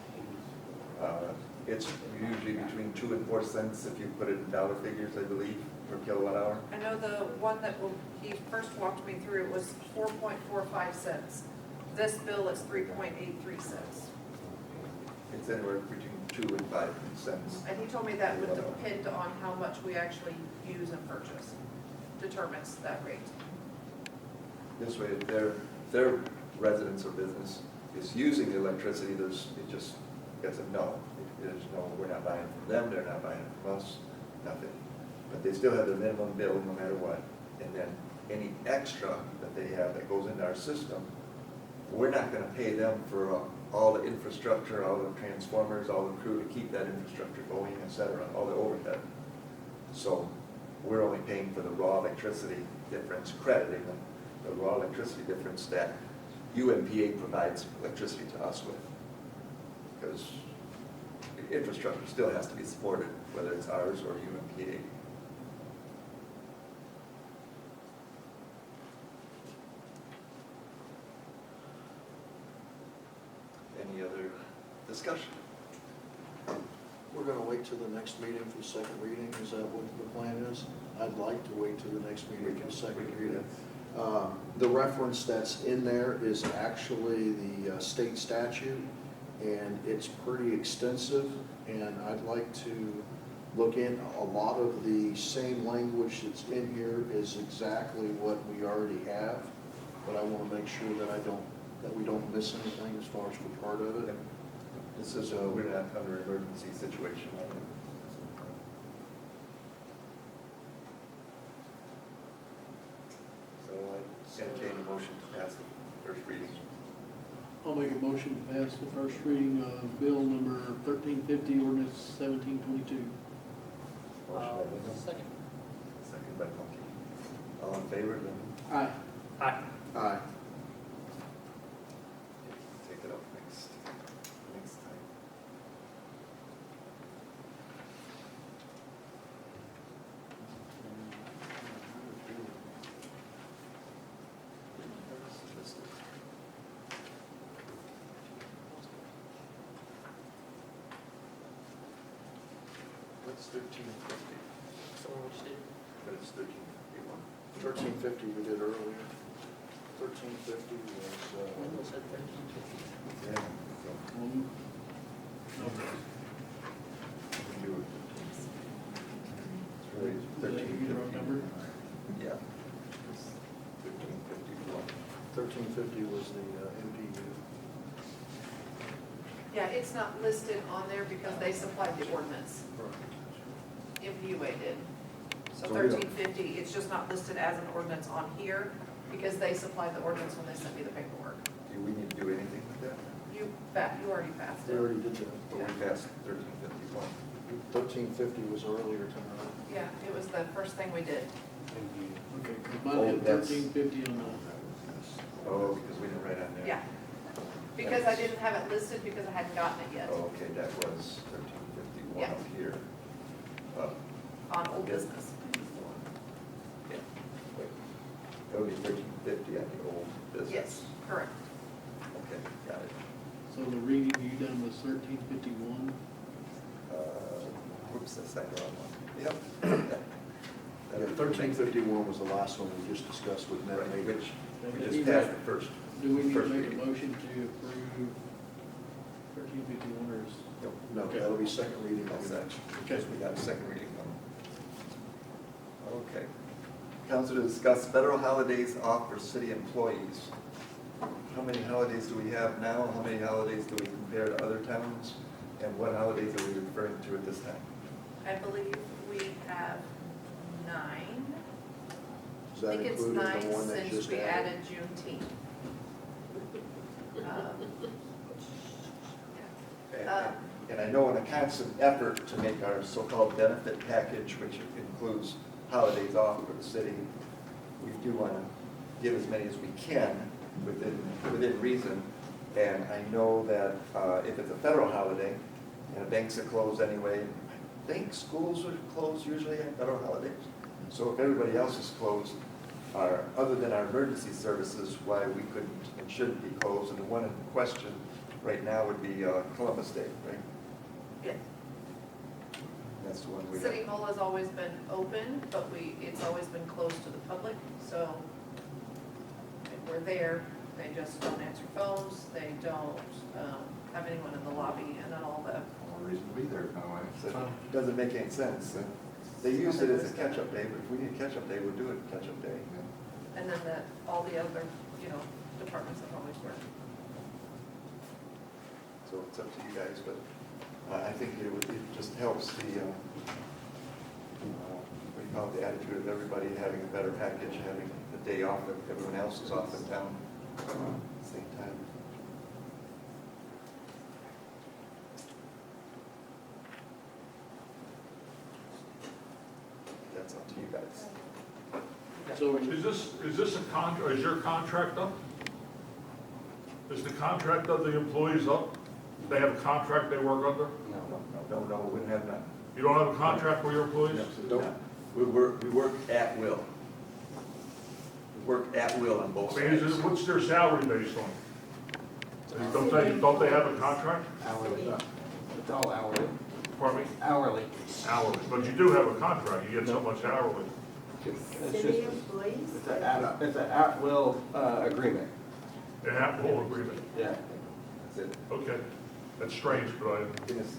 It's usually between 2 and 4 cents if you put it in dollar figures, I believe, per kilowatt hour. I know the one that he first walked me through, it was 4.45 cents. This bill is 3.83 cents. It's anywhere between 2 and 5 cents. And he told me that would depend on how much we actually use and purchase, determines that rate. This way, their residence or business is using the electricity, it's a no. There's no, we're not buying from them, they're not buying from us, nothing. But they still have their minimum bill no matter what. And then any extra that they have that goes into our system, we're not gonna pay them for all the infrastructure, all the transformers, all the crew to keep that infrastructure going, et cetera, all the overhead. So we're only paying for the raw electricity difference, crediting the raw electricity difference that UMPA provides electricity to us with. Because the infrastructure still has to be supported, whether it's ours or UMPA. Any other discussion? We're gonna wait till the next meeting for the second reading, is that what the plan is? I'd like to wait till the next meeting for the second reading. The reference that's in there is actually the state statute, and it's pretty extensive, and I'd like to look in, a lot of the same language that's in here is exactly what we already have, but I wanna make sure that we don't miss anything as far as for part of it. This is, we're not under an emergency situation. So I entertain a motion to pass the first reading. I'll make a motion to pass the first reading of bill number 1350, ordinance 1722. Motion by Linda, Second. second by Punky. All in favor, then Aye. Aye. Aye. take it up next time. What's 1350? Someone just did. But it's 1351. 1350 we did earlier. 1350 Wendell was, said 1350. Yeah. So we do it. It's really Is that your 1350. number? Yeah. It's 1351. 1350 was the MPU. Yeah, it's not listed on there because they supplied the ordinance. MPUA did. So So we don't- 1350, it's just not listed as an ordinance on here because they supplied the ordinance when they sent me the paperwork. Do we need to do anything with that? You already passed We it. already did that. But we passed 1351. 1350 was earlier tonight. Yeah, it was the first thing we did. Okay, 'cause mine Oh, had that's- 1350 on the, Oh, because we didn't write on there. Yeah. Because I didn't have it listed because I hadn't gotten it yet Oh, okay, that was 1351 Yeah. up here. on old business. Yeah. Wait. That would be 1350 on the old business. Yes, correct. Okay, got it. so the reading you done was 1351? Whoops, that's that wrong one. Yep. Yeah, 1351 was the last one we just discussed with Ned Right, Major. which we just passed the first. Do we need to first make a reading. motion to approve 1351 or is? Nope. No, Okay. that'll be second reading. That's that. Okay. Because we got a second reading on. Okay. Council to discuss federal holidays off for city employees. How many holidays do we have now? How many holidays do we compare to other towns? And what holidays are we referring to at this time? I believe we have 9. Does I that think it's include 9 the one that since just we added? added Juneteenth. And I know in a constant effort to make our so-called benefit package, which includes holidays off for the city, we do want to give as many as we can within reason. And I know that if it's a federal holiday, and banks are closed anyway, I think schools are closed usually on federal holidays. So if everybody else is closed, other than our emergency services, why we couldn't and shouldn't be closed, and the one in question right now would be Columbus Day, right? Yeah. That's the one we City have. Hall has always been open, but it's always been closed to the public, so if we're there, they just don't answer phones, they don't have anyone in the lobby, and then all the, No reason to be there, no way. So it doesn't make any sense. They use it as a catch-up day, but if we need a catch-up day, we'll do it catch-up day. and then all the other, departments have always worked. So it's up to you guys, but I think it just helps the, what do you call it, the attitude of everybody having a better package, having the day off that everyone else is off in town at the same time. That's up to you guys. So, Is this a is your contract up? Is the contract of the employees up? They have a contract they work under? No. No, we wouldn't have none. You don't have a contract for your employees? No. We work at will. We work at will on both I mean, sides. what's their salary based on? Don't they have a contract? Hourly. It's all hourly. Pardon me? Hourly. Hourly, but you do have a contract, you get so much hourly. It's City just, employees? it's an at-will agreement. An at-will agreement. Yeah. That's it. Okay, that's strange, but Yes.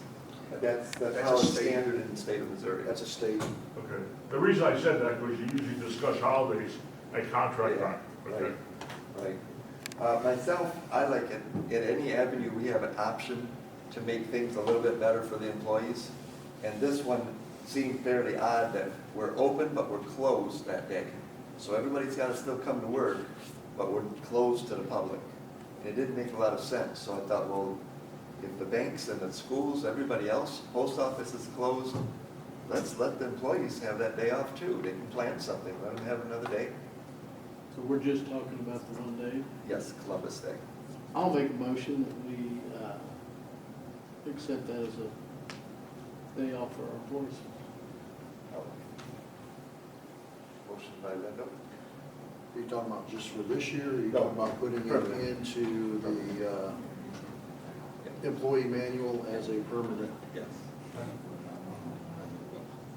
That's That's how a it's state. standard in the state of Missouri. That's a state. okay. The reason I said that was you usually discuss holidays at contract Yeah, time. Okay. Right. Myself, I like it, in any avenue, we have an option to make things a little bit better for the employees. And this one seemed fairly odd that we're open, but we're closed that day. So everybody's got to still come to work, but we're closed to the public. And it didn't make a lot of sense, so I thought, well, if the banks and the schools, everybody else, post office is closed, let's let the employees have that day off too. They can plan something, let them have another day. so we're just talking about the one day. Yes, Columbus Day. I'll make a motion that we accept that as a day off for our employees. Motion by Linda. Are you talking about just for this year, or are you No. talking about putting it Permanent. into the employee manual as a permanent? Yes.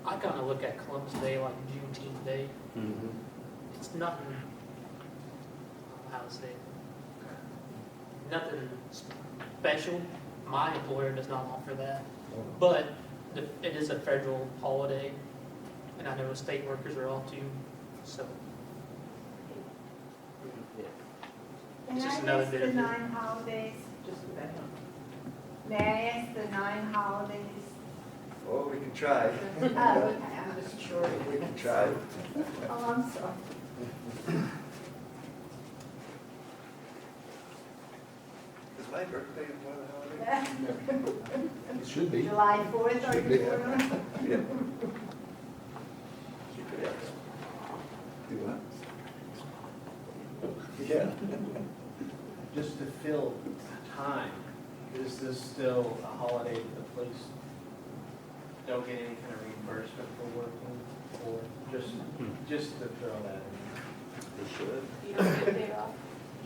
I kind of look at Columbus Day like Juneteenth Day. It's nothing, how to say it, nothing special. My employer does not offer that, but it is a federal holiday, and I know state workers are off too, so. May It's just I another ask bit the of- 9 holidays? Just for that. May I ask the 9 holidays? Well, we can try. Oh, okay, I'm just sure. We can try. Oh, I'm sorry. Is my birthday one of the holidays? It should be. July 4th, are Should you be. doing it? Yeah. You could have. Do what? Yeah. Just to fill time, is this still a holiday that the police don't get any kind of reimbursement for working? Or just to throw that in? They should. You don't get paid off?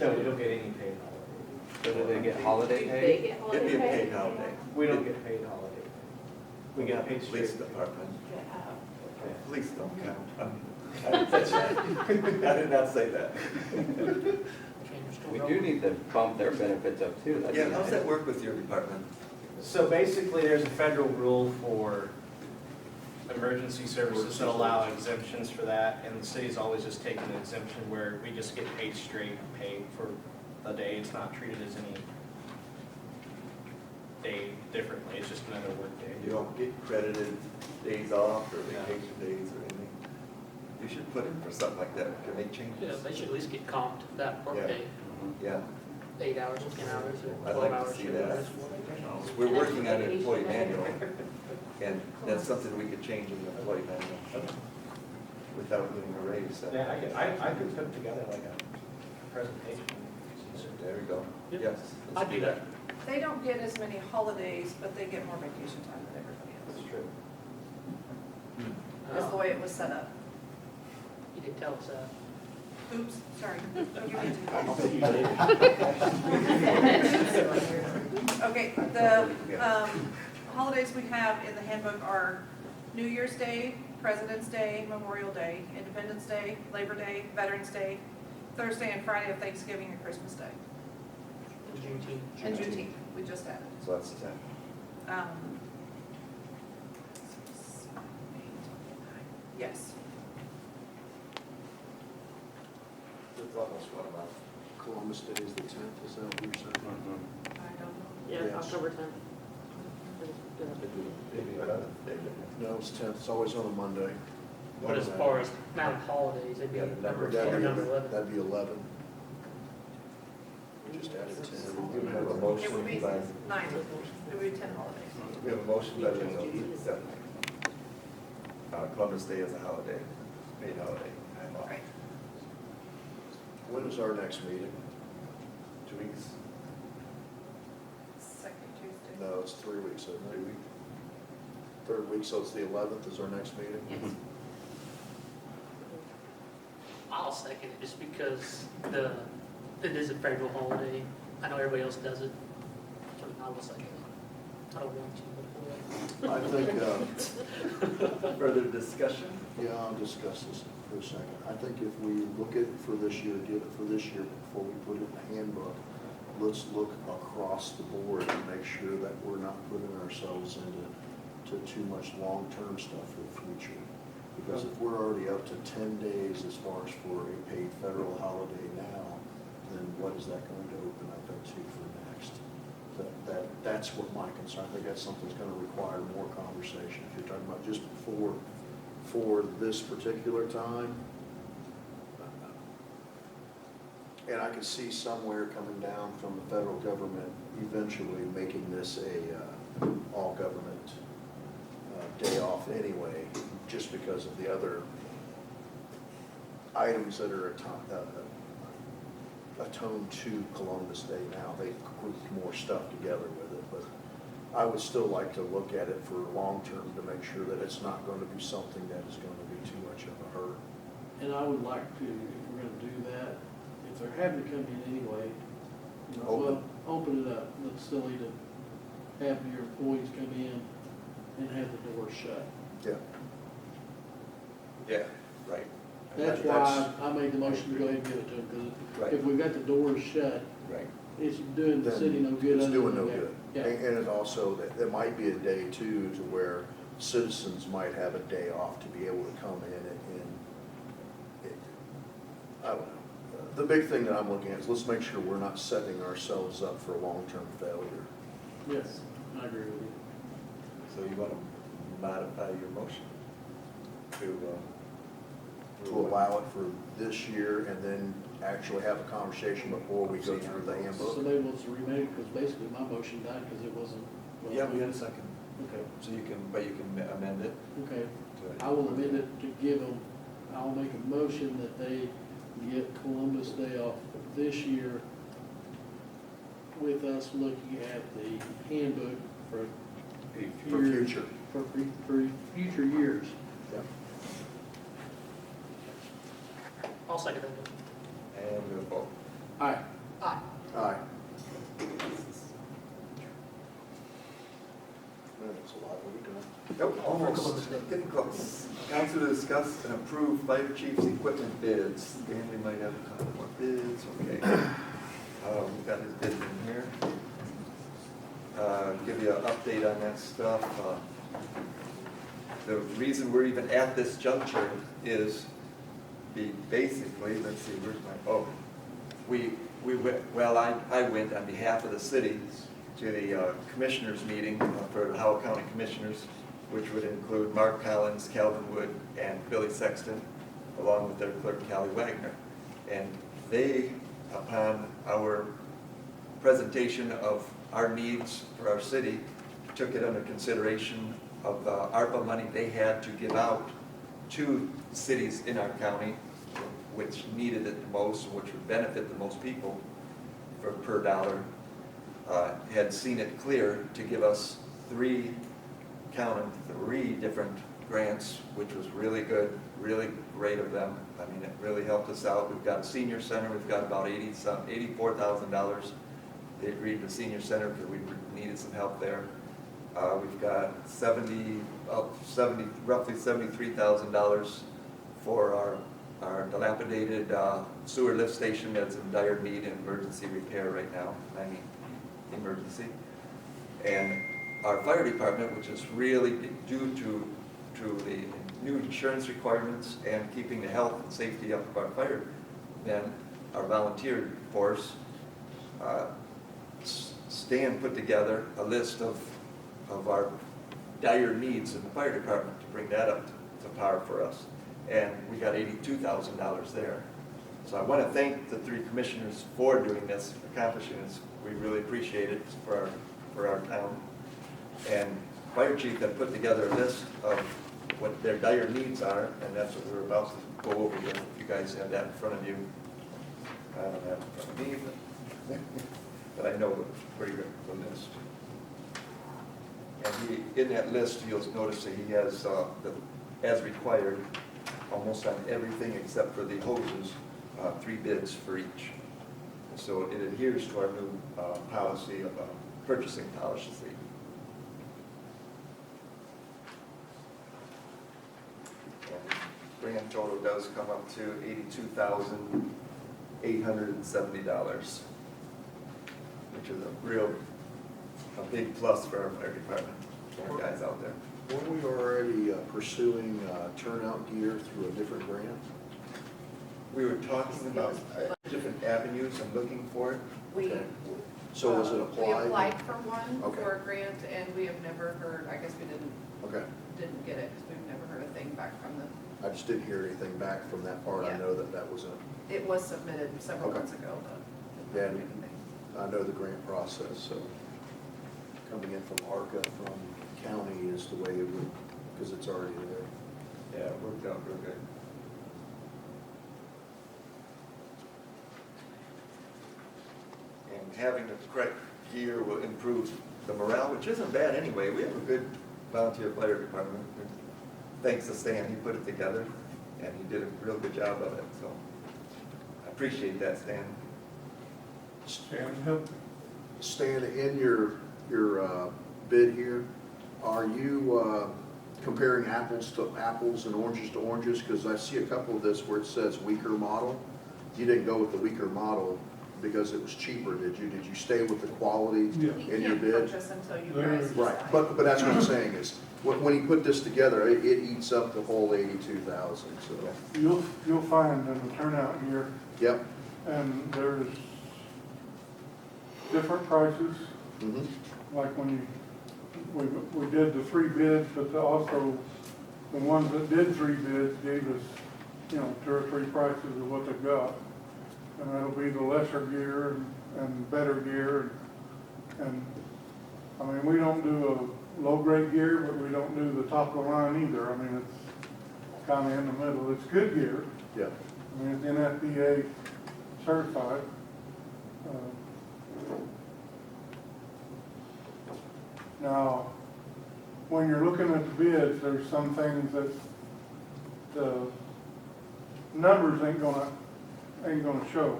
No, we don't get any paid holiday. So do they get holiday They pay? get It'd holiday be a pay? paid holiday. We don't get paid holiday. pay. We get paid Police straight. department. Okay. Police don't count. I didn't say that. I did not say that. We do need to bump their benefits up too. That'd be Yeah, how's nice. that work with your department? So basically, there's a federal rule for emergency services that allow exemptions for that, and the city's always just taken an exemption where we just get paid straight pay for the day. It's not treated as any day differently, it's just another work day. You don't get credited days off or vacation days or anything? You should put in for something like that. Can make Yeah, changes? they should at least get comped that Yeah. workday, Yeah, 8 hours, 10 hours, or I'd 12 like to hours. see that. We're working on an employee manual, and that's something we could change in the employee manual without getting a raise. So, Yeah, I could put together like a presentation. there we go. Yep. Yes. let's I'd do that. They don't get as many holidays, but they get more vacation time than everybody else. That's true. That's the way it was set up. You didn't tell us that. Oops, sorry. You need to- Okay, the holidays we have in the handbook are New Year's Day, President's Day, Memorial Day, Independence Day, Labor Day, Veterans Day, Thursday and Friday of Thanksgiving and Christmas Day. Juneteenth. And Juneteenth, we just added. So that's the 10. Yes. It's almost 1 month. Columbus Day is the 10th, is that what you're saying? I don't know. Yeah, Yes. October 10th. Maybe another day. No, it's 10th, it's always on a Monday. But as far as not holidays, it'd be number 10 or number 11. That'd be 11. We just added 10. We have a It would motion be by, 9, it would be 10 holidays. we have a motion by the Columbus Day is a holiday, paid holiday. I'm off. Right. When is our next meeting? 2 weeks. Second Tuesday. No, it's 3 weeks, isn't it? Third week, so it's the 11th is our next meeting? Yes. I'll second it just because it is a federal holiday. I know everybody else does it. So I will second it. I don't want to, but I think, Further discussion? yeah, I'll discuss this for a second. I think if we look at it for this year, get it for this year before we put it in the handbook, let's look across the board and make sure that we're not putting ourselves into too much long-term stuff for the future. Because if we're already up to 10 days as far as for a paid federal holiday now, then what is that going to open up into for next? That's what my concern, I think that's something that's going to require more conversation. If you're talking about just for this particular time, and I could see somewhere coming down from the federal government eventually making this a all-government day off anyway, just because of the other items that are atoned to Columbus Day now. They grouped more stuff together with it, but I would still like to look at it for long-term to make sure that it's not going to be something that is going to be too much of a hurt. And I would like to, if we're gonna do that, if they're having to come in anyway, you know, well, open it up. It's silly to have your employees come in and have the doors shut. Yeah. Yeah, right. That's why I made the motion to go ahead and give it to them, because Right. if we've got the doors shut, Right. it's doing the city no good. It's other doing than no that. good. Yeah. And it also, there might be a day too, to where citizens might have a day off to be able to come in I don't know. The big thing that I'm looking at is let's make sure we're not setting ourselves up for long-term failure. Yes, I agree with you. So you want to modify your motion To allow it for this year and then actually have a conversation before we go through the So handbook. maybe let's remake, because basically my motion died because it wasn't. well, Yeah, we had a second. Okay, So you can, but you can amend it. okay. to- I will amend it to give them, I'll make a motion that they get Columbus Day off this year with us looking at the handbook for For future. for future years. Yeah. I'll second that. And we'll vote. Aye. Aye. Aye. That's a lot, what are we doing? Nope, almost, getting close. Council to discuss and approve fire chief's equipment bids. Stanley might have a couple more bids, okay. We've got his bids in here. Give you an update on that stuff. The reason we're even at this juncture is basically, let's see, where's my, we went, well, I went on behalf of the city to the commissioners meeting for the Howell County Commissioners, which would include Mark Collins, Calvin Wood, and Billy Sexton, along with their clerk, Callie Wagner. And they, upon our presentation of our needs for our city, took it under consideration of the ARPA money they had to give out to cities in our county, which needed it the most, which would benefit the most people for per dollar, had seen it clear to give us three different grants, which was really good, really great of them. I mean, it really helped us out. We've got a senior center, we've got about $84,000. They agreed to senior center because we needed some help there. We've got roughly $73,000 for our dilapidated sewer lift station that's in dire need of emergency repair right now. I mean, emergency. And our fire department, which is really due to the new insurance requirements and keeping the health and safety up of our firemen, our volunteer force, Stan put together a list of our dire needs in the fire department to bring that up to par for us. And we got $82,000 there. So I want to thank the three commissioners for doing this, accomplishing this. We really appreciate it for our town. And fire chief had put together a list of what their dire needs are, and that's what we're about to go over here. If you guys have that in front of you. I don't have it in front of me, but I know where you're the list. And in that list, you'll notice that he has, as required, almost on everything except for the hoses, 3 bids for each. So it adheres to our new policy of purchasing policy. And grand total does come up to $82,870, which is a big plus for our fire department, our guys out there. Weren't we already pursuing turnout gear through a different grant? We were talking about different avenues and looking for it. We, Okay. So was it we applied? applied for one, Okay. for a grant, and we have never heard, I guess we didn't Okay. get it, because we've never heard a thing back from them. I just didn't hear anything back from that part. I Yeah. know that was It was submitted several Okay. months ago, but Yeah. didn't hear anything. I know the grant process, so coming in from ARCA, from county is the way it would, because it's already there. Yeah, it worked out real good. And having the correct gear will improve the morale, which isn't bad anyway. We have a good volunteer fire department. Thanks to Stan, he put it together, and he did a real good job of it, so I appreciate that, Stan. Stan, in your bid here, are you comparing apples to apples and oranges to oranges? Because I see a couple of this where it says weaker model. You didn't go with the weaker model because it was cheaper, did you? Did you stay with the quality Yeah. You in your can't bid? purchase until you guys decide. Right, but that's what I'm saying is, when he put this together, it eats up the whole 82,000, so. You'll find in the turnout gear, Yep. and there's different prices, Mhm. like when we did the 3 bids, but also the ones that did 3 bids gave us, 2 or 3 prices of what they got. And that'll be the lesser gear and better gear, and, I mean, we don't do a low-grade gear, but we don't do the top of the line either. I mean, it's kind of in the middle. It's good gear. Yeah. I mean, it's NFPA certified. Now, when you're looking at the bids, there's some things that the numbers ain't gonna show.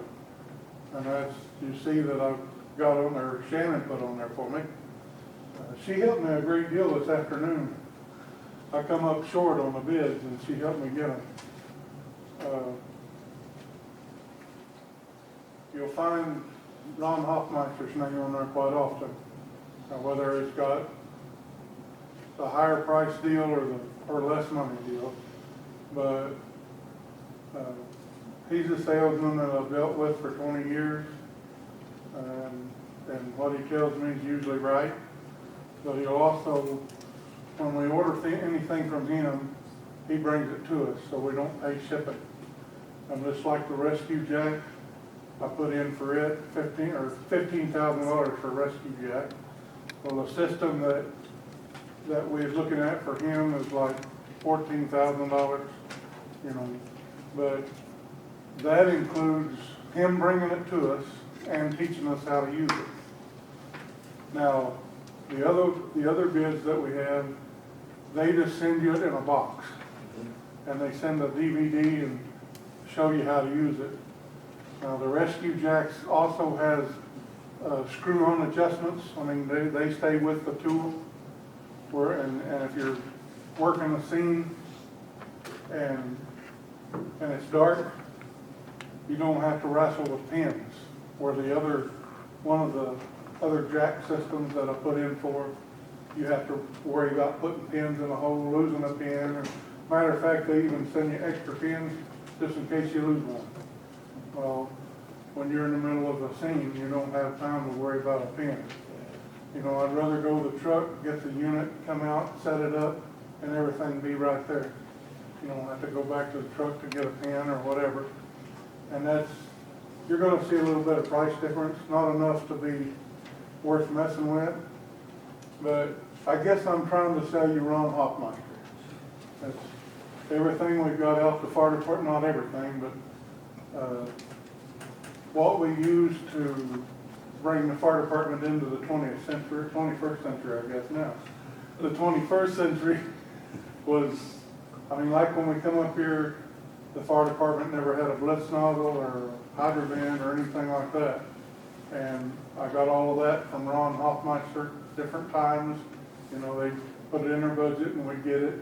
And that's, you see that I've got on there, Shannon put on there for me. She helped me a great deal this afternoon. I come up short on the bids and she helped me get them. You'll find Ron Hoffmeister's name on there quite often. Now, whether it's got the higher price deal or less money deal, but he's a salesman that I've dealt with for 20 years, and what he tells me is usually right. But he'll also, when we order anything from him, he brings it to us, so we don't pay shipping. And just like the rescue jack, I put in for it $15,000 for rescue jack. Well, the system that we're looking at for him is like $14,000, but that includes him bringing it to us and teaching us how to use it. Now, the other bids that we have, they just send you it in a box, and they send a DVD and show you how to use it. Now, the Rescue Jacks also has screw-on adjustments. I mean, they stay with the tool. And if you're working a scene and it's dark, you don't have to wrestle with pins. Where one of the other jack systems that I put in for, you have to worry about putting pins in a hole, losing a pin. Matter of fact, they even send you extra pins just in case you lose one. Well, when you're in the middle of a scene, you don't have time to worry about a pin. You know, I'd rather go to the truck, get the unit, come out, set it up, and everything be right there. You don't have to go back to the truck to get a pin or whatever. And that's, you're gonna see a little bit of price difference, not enough to be worth messing with. But I guess I'm trying to sell you Ron Hoffmeister. That's everything we've got out the fire department, not everything, but what we use to bring the fire department into the 20th century, 21st century, I guess now. The 21st century was, I mean, like when we come up here, the fire department never had a blitz nozzle or a hydrant or anything like that. And I got all of that from Ron Hoffmeister, different times. You know, they put it in their budget and we get it.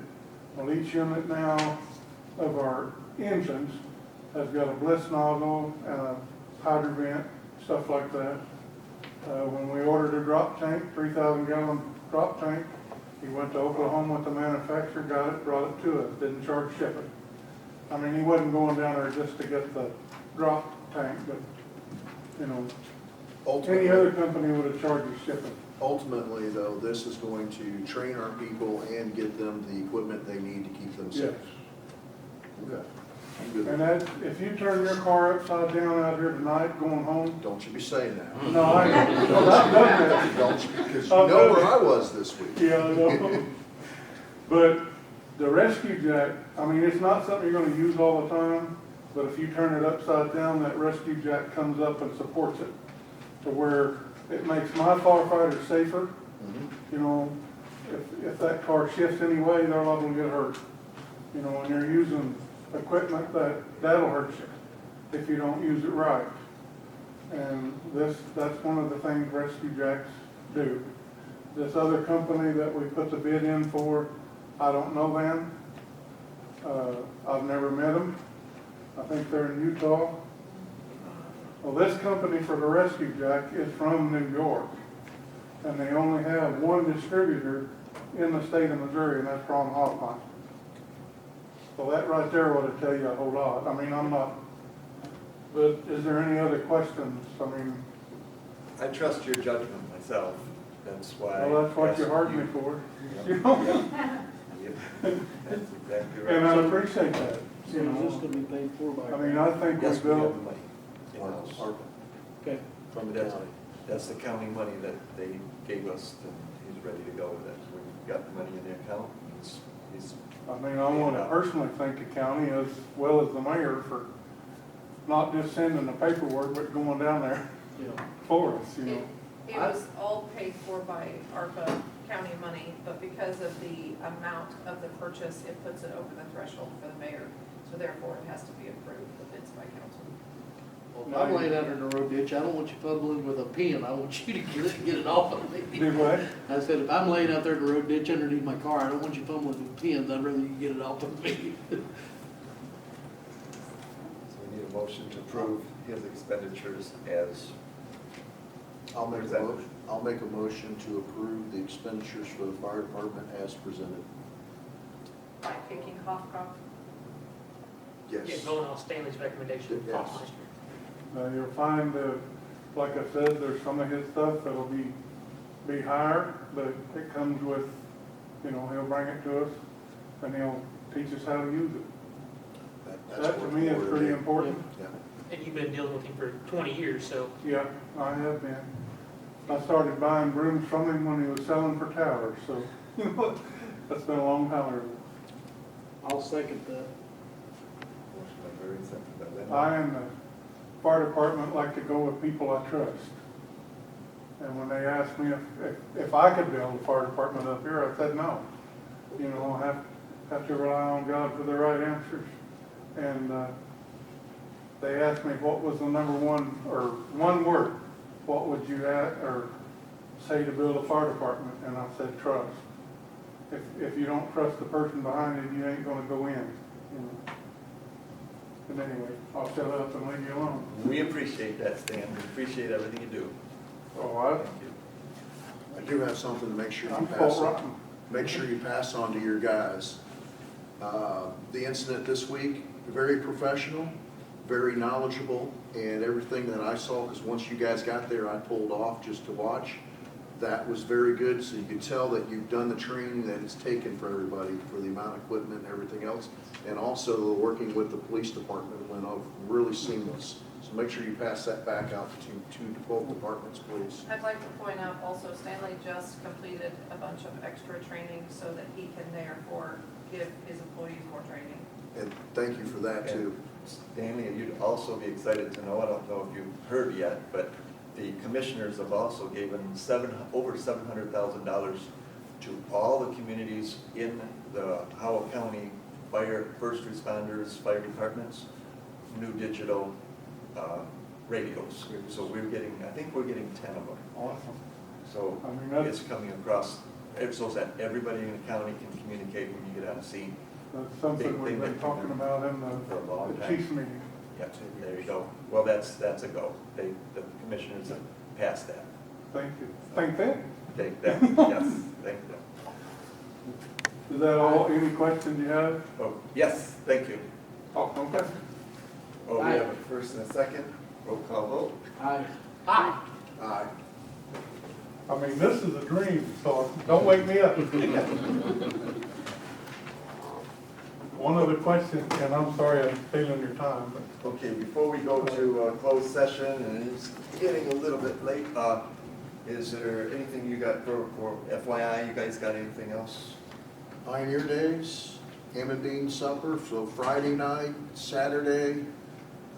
Well, each unit now of our engines has got a blitz nozzle and a hydrant vent, stuff like that. When we ordered a drop tank, 3,000 gallon drop tank, he went to Oklahoma with the manufacturer, got it, brought it to us, didn't charge shipping. I mean, he wasn't going down there just to get the drop tank, but, you know, any other company would have charged us shipping. Ultimately, though, this is going to train our people and get them the equipment they need to keep them safe. Yes. Okay. Good. And that, if you turn your car upside down out here tonight going home. Don't you be saying that. No, I've done that. Don't you, because you know where I was this week. Yeah, I know. But the rescue jack, I mean, it's not something you're gonna use all the time, but if you turn it upside down, that rescue jack comes up and supports it to where it makes my firefighters safer. You know, if that car shifts anyway, they're liable to get hurt. You know, and you're using equipment that'll hurt you if you don't use it right. And that's one of the things rescue jacks do. This other company that we put the bid in for, I don't know them. I've never met them. I think they're in Utah. Well, this company for the rescue jack is from New York. And they only have one distributor in the state of Missouri, and that's Ron Hoffmeister. So that right there ought to tell you a whole lot. I mean, I'm not, but is there any other questions? I mean. I trust your judgment myself, that's why. Well, that's what you hired me for. You know? That's exactly right. And I appreciate that. So is this gonna be paid for by? I mean, I think we Yes, we have built, the money in-house. Okay. From that's the county money that they gave us, and he's ready to go with it. We've got the money in the account, he's I mean, I want to personally thank the county as well as the mayor for not just sending the paperwork, but going down there for us, you know. It was all paid for by ARPA county money, but because of the amount of the purchase, it puts it over the threshold for the mayor. So therefore, it has to be approved, the bids by council. Well, if I'm laying out in the road ditch, I don't want you fumbling with a pin. I want you to get it off of me. Do what? I said, if I'm laying out there in the road ditch underneath my car, I don't want you fumbling with pins. I'd rather you get it off of me. So we need a motion to approve his expenditures as I'll make presented. a motion to approve the expenditures for the fire department as presented. By picking Hofkoff. Yeah, Yes. going off Stanley's recommendation, Yes. Hoffmeister. You'll find that, like I said, there's some of his stuff that'll be higher, but it comes with, you know, he'll bring it to us and he'll teach us how to use it. That to me is pretty important. Yeah. And you've been dealing with him for 20 years, so Yeah, I have been. I started buying brooms from him when he was selling for towers, so, you know, that's been a long time ago. I'll second that. Motion by Barry, second by Linda. I and the fire department like to go with people I trust. And when they asked me if I could build a fire department up here, I said no. You know, I have to rely on God for the right answers. And they asked me what was the number one, or one word, what would you add, or say to build a fire department? And I said trust. If you don't trust the person behind it, you ain't gonna go in. You know. But anyway, I'll shut up and leave you alone. We appreciate that, Stan, we appreciate everything you do. Oh, Thank you. I do have something to make sure you I'm pass full on. rotten. Make sure you pass on to your guys. The incident this week, very professional. very knowledgeable, and everything that I saw, because once you guys got there, I pulled off just to watch. That was very good, so you could tell that you've done the training that it's taken for everybody, for the amount of equipment and everything else. And also, the working with the police department went off really seamless. So make sure you pass that back out to both departments, please. I'd like to point out also Stanley just completed a bunch of extra training so that he can therefore give his employees more training. And thank you for that, too. Stanley, you'd also be excited to know, I don't know if you've heard yet, but the commissioners have also given over $700,000 to all the communities in the Howell County fire, first responders, fire departments, new digital radios. So we're getting, I think we're getting 10 of them. Awesome. So I mean, that's- it's coming across, so that everybody in the county can communicate when you get on scene. That's something we've been talking about in For a long the time. chiefs meeting. Yeah, there you go. Well, that's a go. The commissioners have passed that. Thank you. Thank them. Take that, yes, thank them. Is that all, any questions you have? Oh, yes, thank you. Oh, okay. Oh, we have a first and a second. Roll call vote. Aye. Aye. Aye. I mean, this is a dream, so don't wake me up. One other question, and I'm sorry I'm stealing your time, but Okay, before we go to closed session, and it's getting a little bit late, is there anything you got for FYI? You guys got anything else? Pioneer Days, ham and bean supper, so Friday night, Saturday.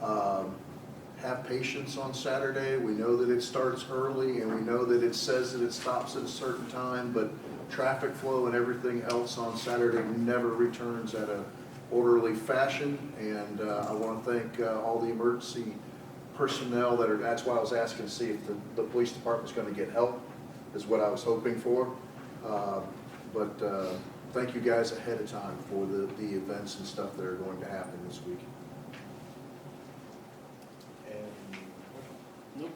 Have patience on Saturday. We know that it starts early, and we know that it says that it stops at a certain time, but traffic flow and everything else on Saturday never returns at a orderly fashion. And I want to thank all the emergency personnel that are, that's why I was asking to see if the police department's going to get help, is what I was hoping for. But thank you guys ahead of time for the events and stuff that are going to happen this week. And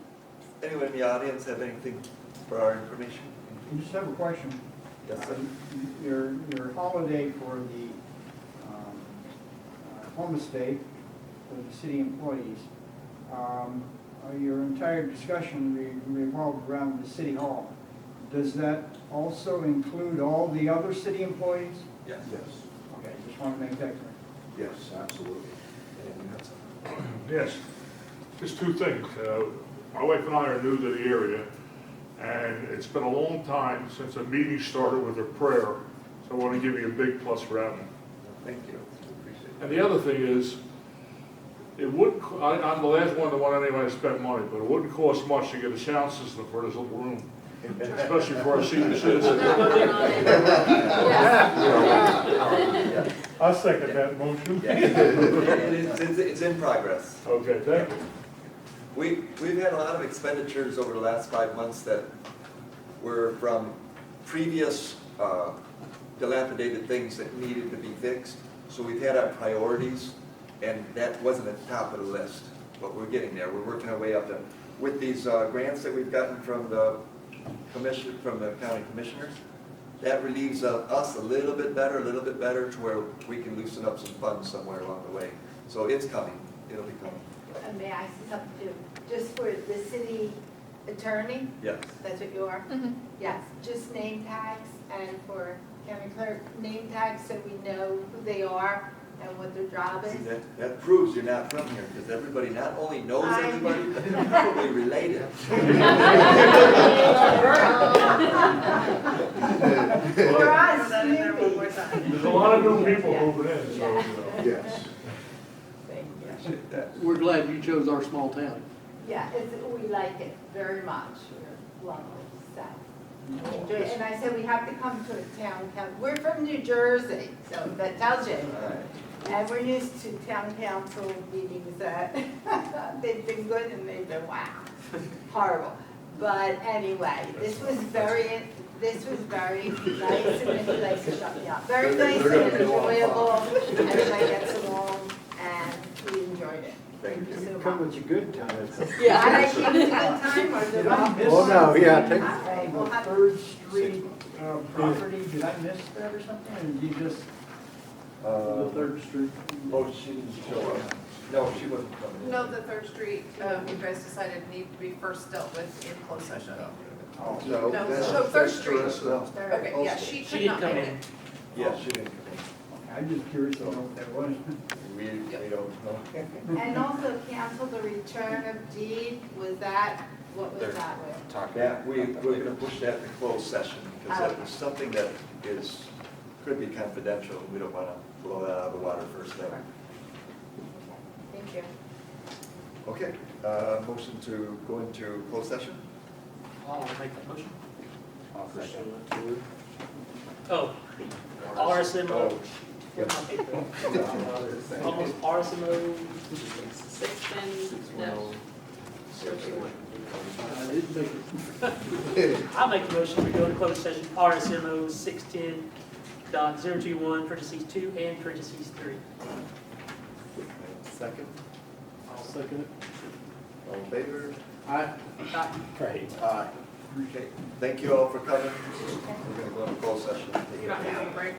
anyone in the audience have anything for our information? I just have a question. Yes, sir. Your holiday for the homestay for the city employees, your entire discussion revolved around the city hall. Does that also include all the other city employees? Yes. Yes. Okay, just want to make that clear. Yes, absolutely. Yes, just two things. My wife and I are new to the area, and it's been a long time since a meeting started with a prayer, so I want to give you a big plus for that one. Thank you. Appreciate it. And the other thing is, it wouldn't, I'm the last one to want anybody to spend money, but it wouldn't cost much to get a sound system for this little room, especially for our senior citizens. I second that motion. It's in progress. Okay, thank you. We've had a lot of expenditures over the last 5 months that were from previous dilapidated things that needed to be fixed. So we've had our priorities, and that wasn't at the top of the list, but we're getting there. We're working our way up there. With these grants that we've gotten from the commission, from the county commissioners, that relieves us a little bit better to where we can loosen up some funds somewhere along the way. So it's coming. It'll be coming. May I say something too? Just for the city attorney, Yes. that's what you are? Yes, just name tags, and for county clerk, name tags so we know who they are and what their job See, is. that proves you're not from here, because everybody not only knows everybody, but they're probably related. For us, That in there one more maybe. time. There's a lot of new people moving in, so, you know. Yes. Thank you. Appreciate that. We're glad you chose our small town. Yeah, we like it very much. We're lovely, so. Enjoy it. And I said we have to come to a town council. We're from New Jersey, so that tells you. All right. And we're used to town council meetings that, they've been good and they've been, wow, horrible. But anyway, this was very nice, and the place to shut me up. Very nice and enjoyable, everybody gets along, and we enjoyed it. Thank you. So Come much. with your good times. Yeah. I like you to good time or the Did I miss Oh, no, yeah, take- All right, we'll the have- Third Street property, did I miss that or something, or did you just? The Third Street. Oh, she didn't show up. No, she wasn't coming in. No, the Third Street, you guys decided need to be first dealt with in closed session. No, No, that's, so Third that's Street. Teresa. Okay, yeah, she She could didn't not come make in. it. Yeah, she didn't come I'm just curious to know what that was. in. We don't know. And also cancel the return of deed, was that, what was that with? Talking. Yeah, we're gonna push that to closed session, because that is something that is, could be confidential, we don't wanna blow that out of the water first thing. Thank you. Okay, motion to go into closed session? I'll make that motion. I'll second. Oh, RSMO, Oh, yep. almost RSMO 610-021. I didn't make it. I'll make the motion, we go into closed session, RSMO 610.021, parentheses 2 and parentheses 3. Second, I'll second it. all in favor? Aye. Great. Okay, thank you all for coming. We're gonna go into closed session. You're not having a break?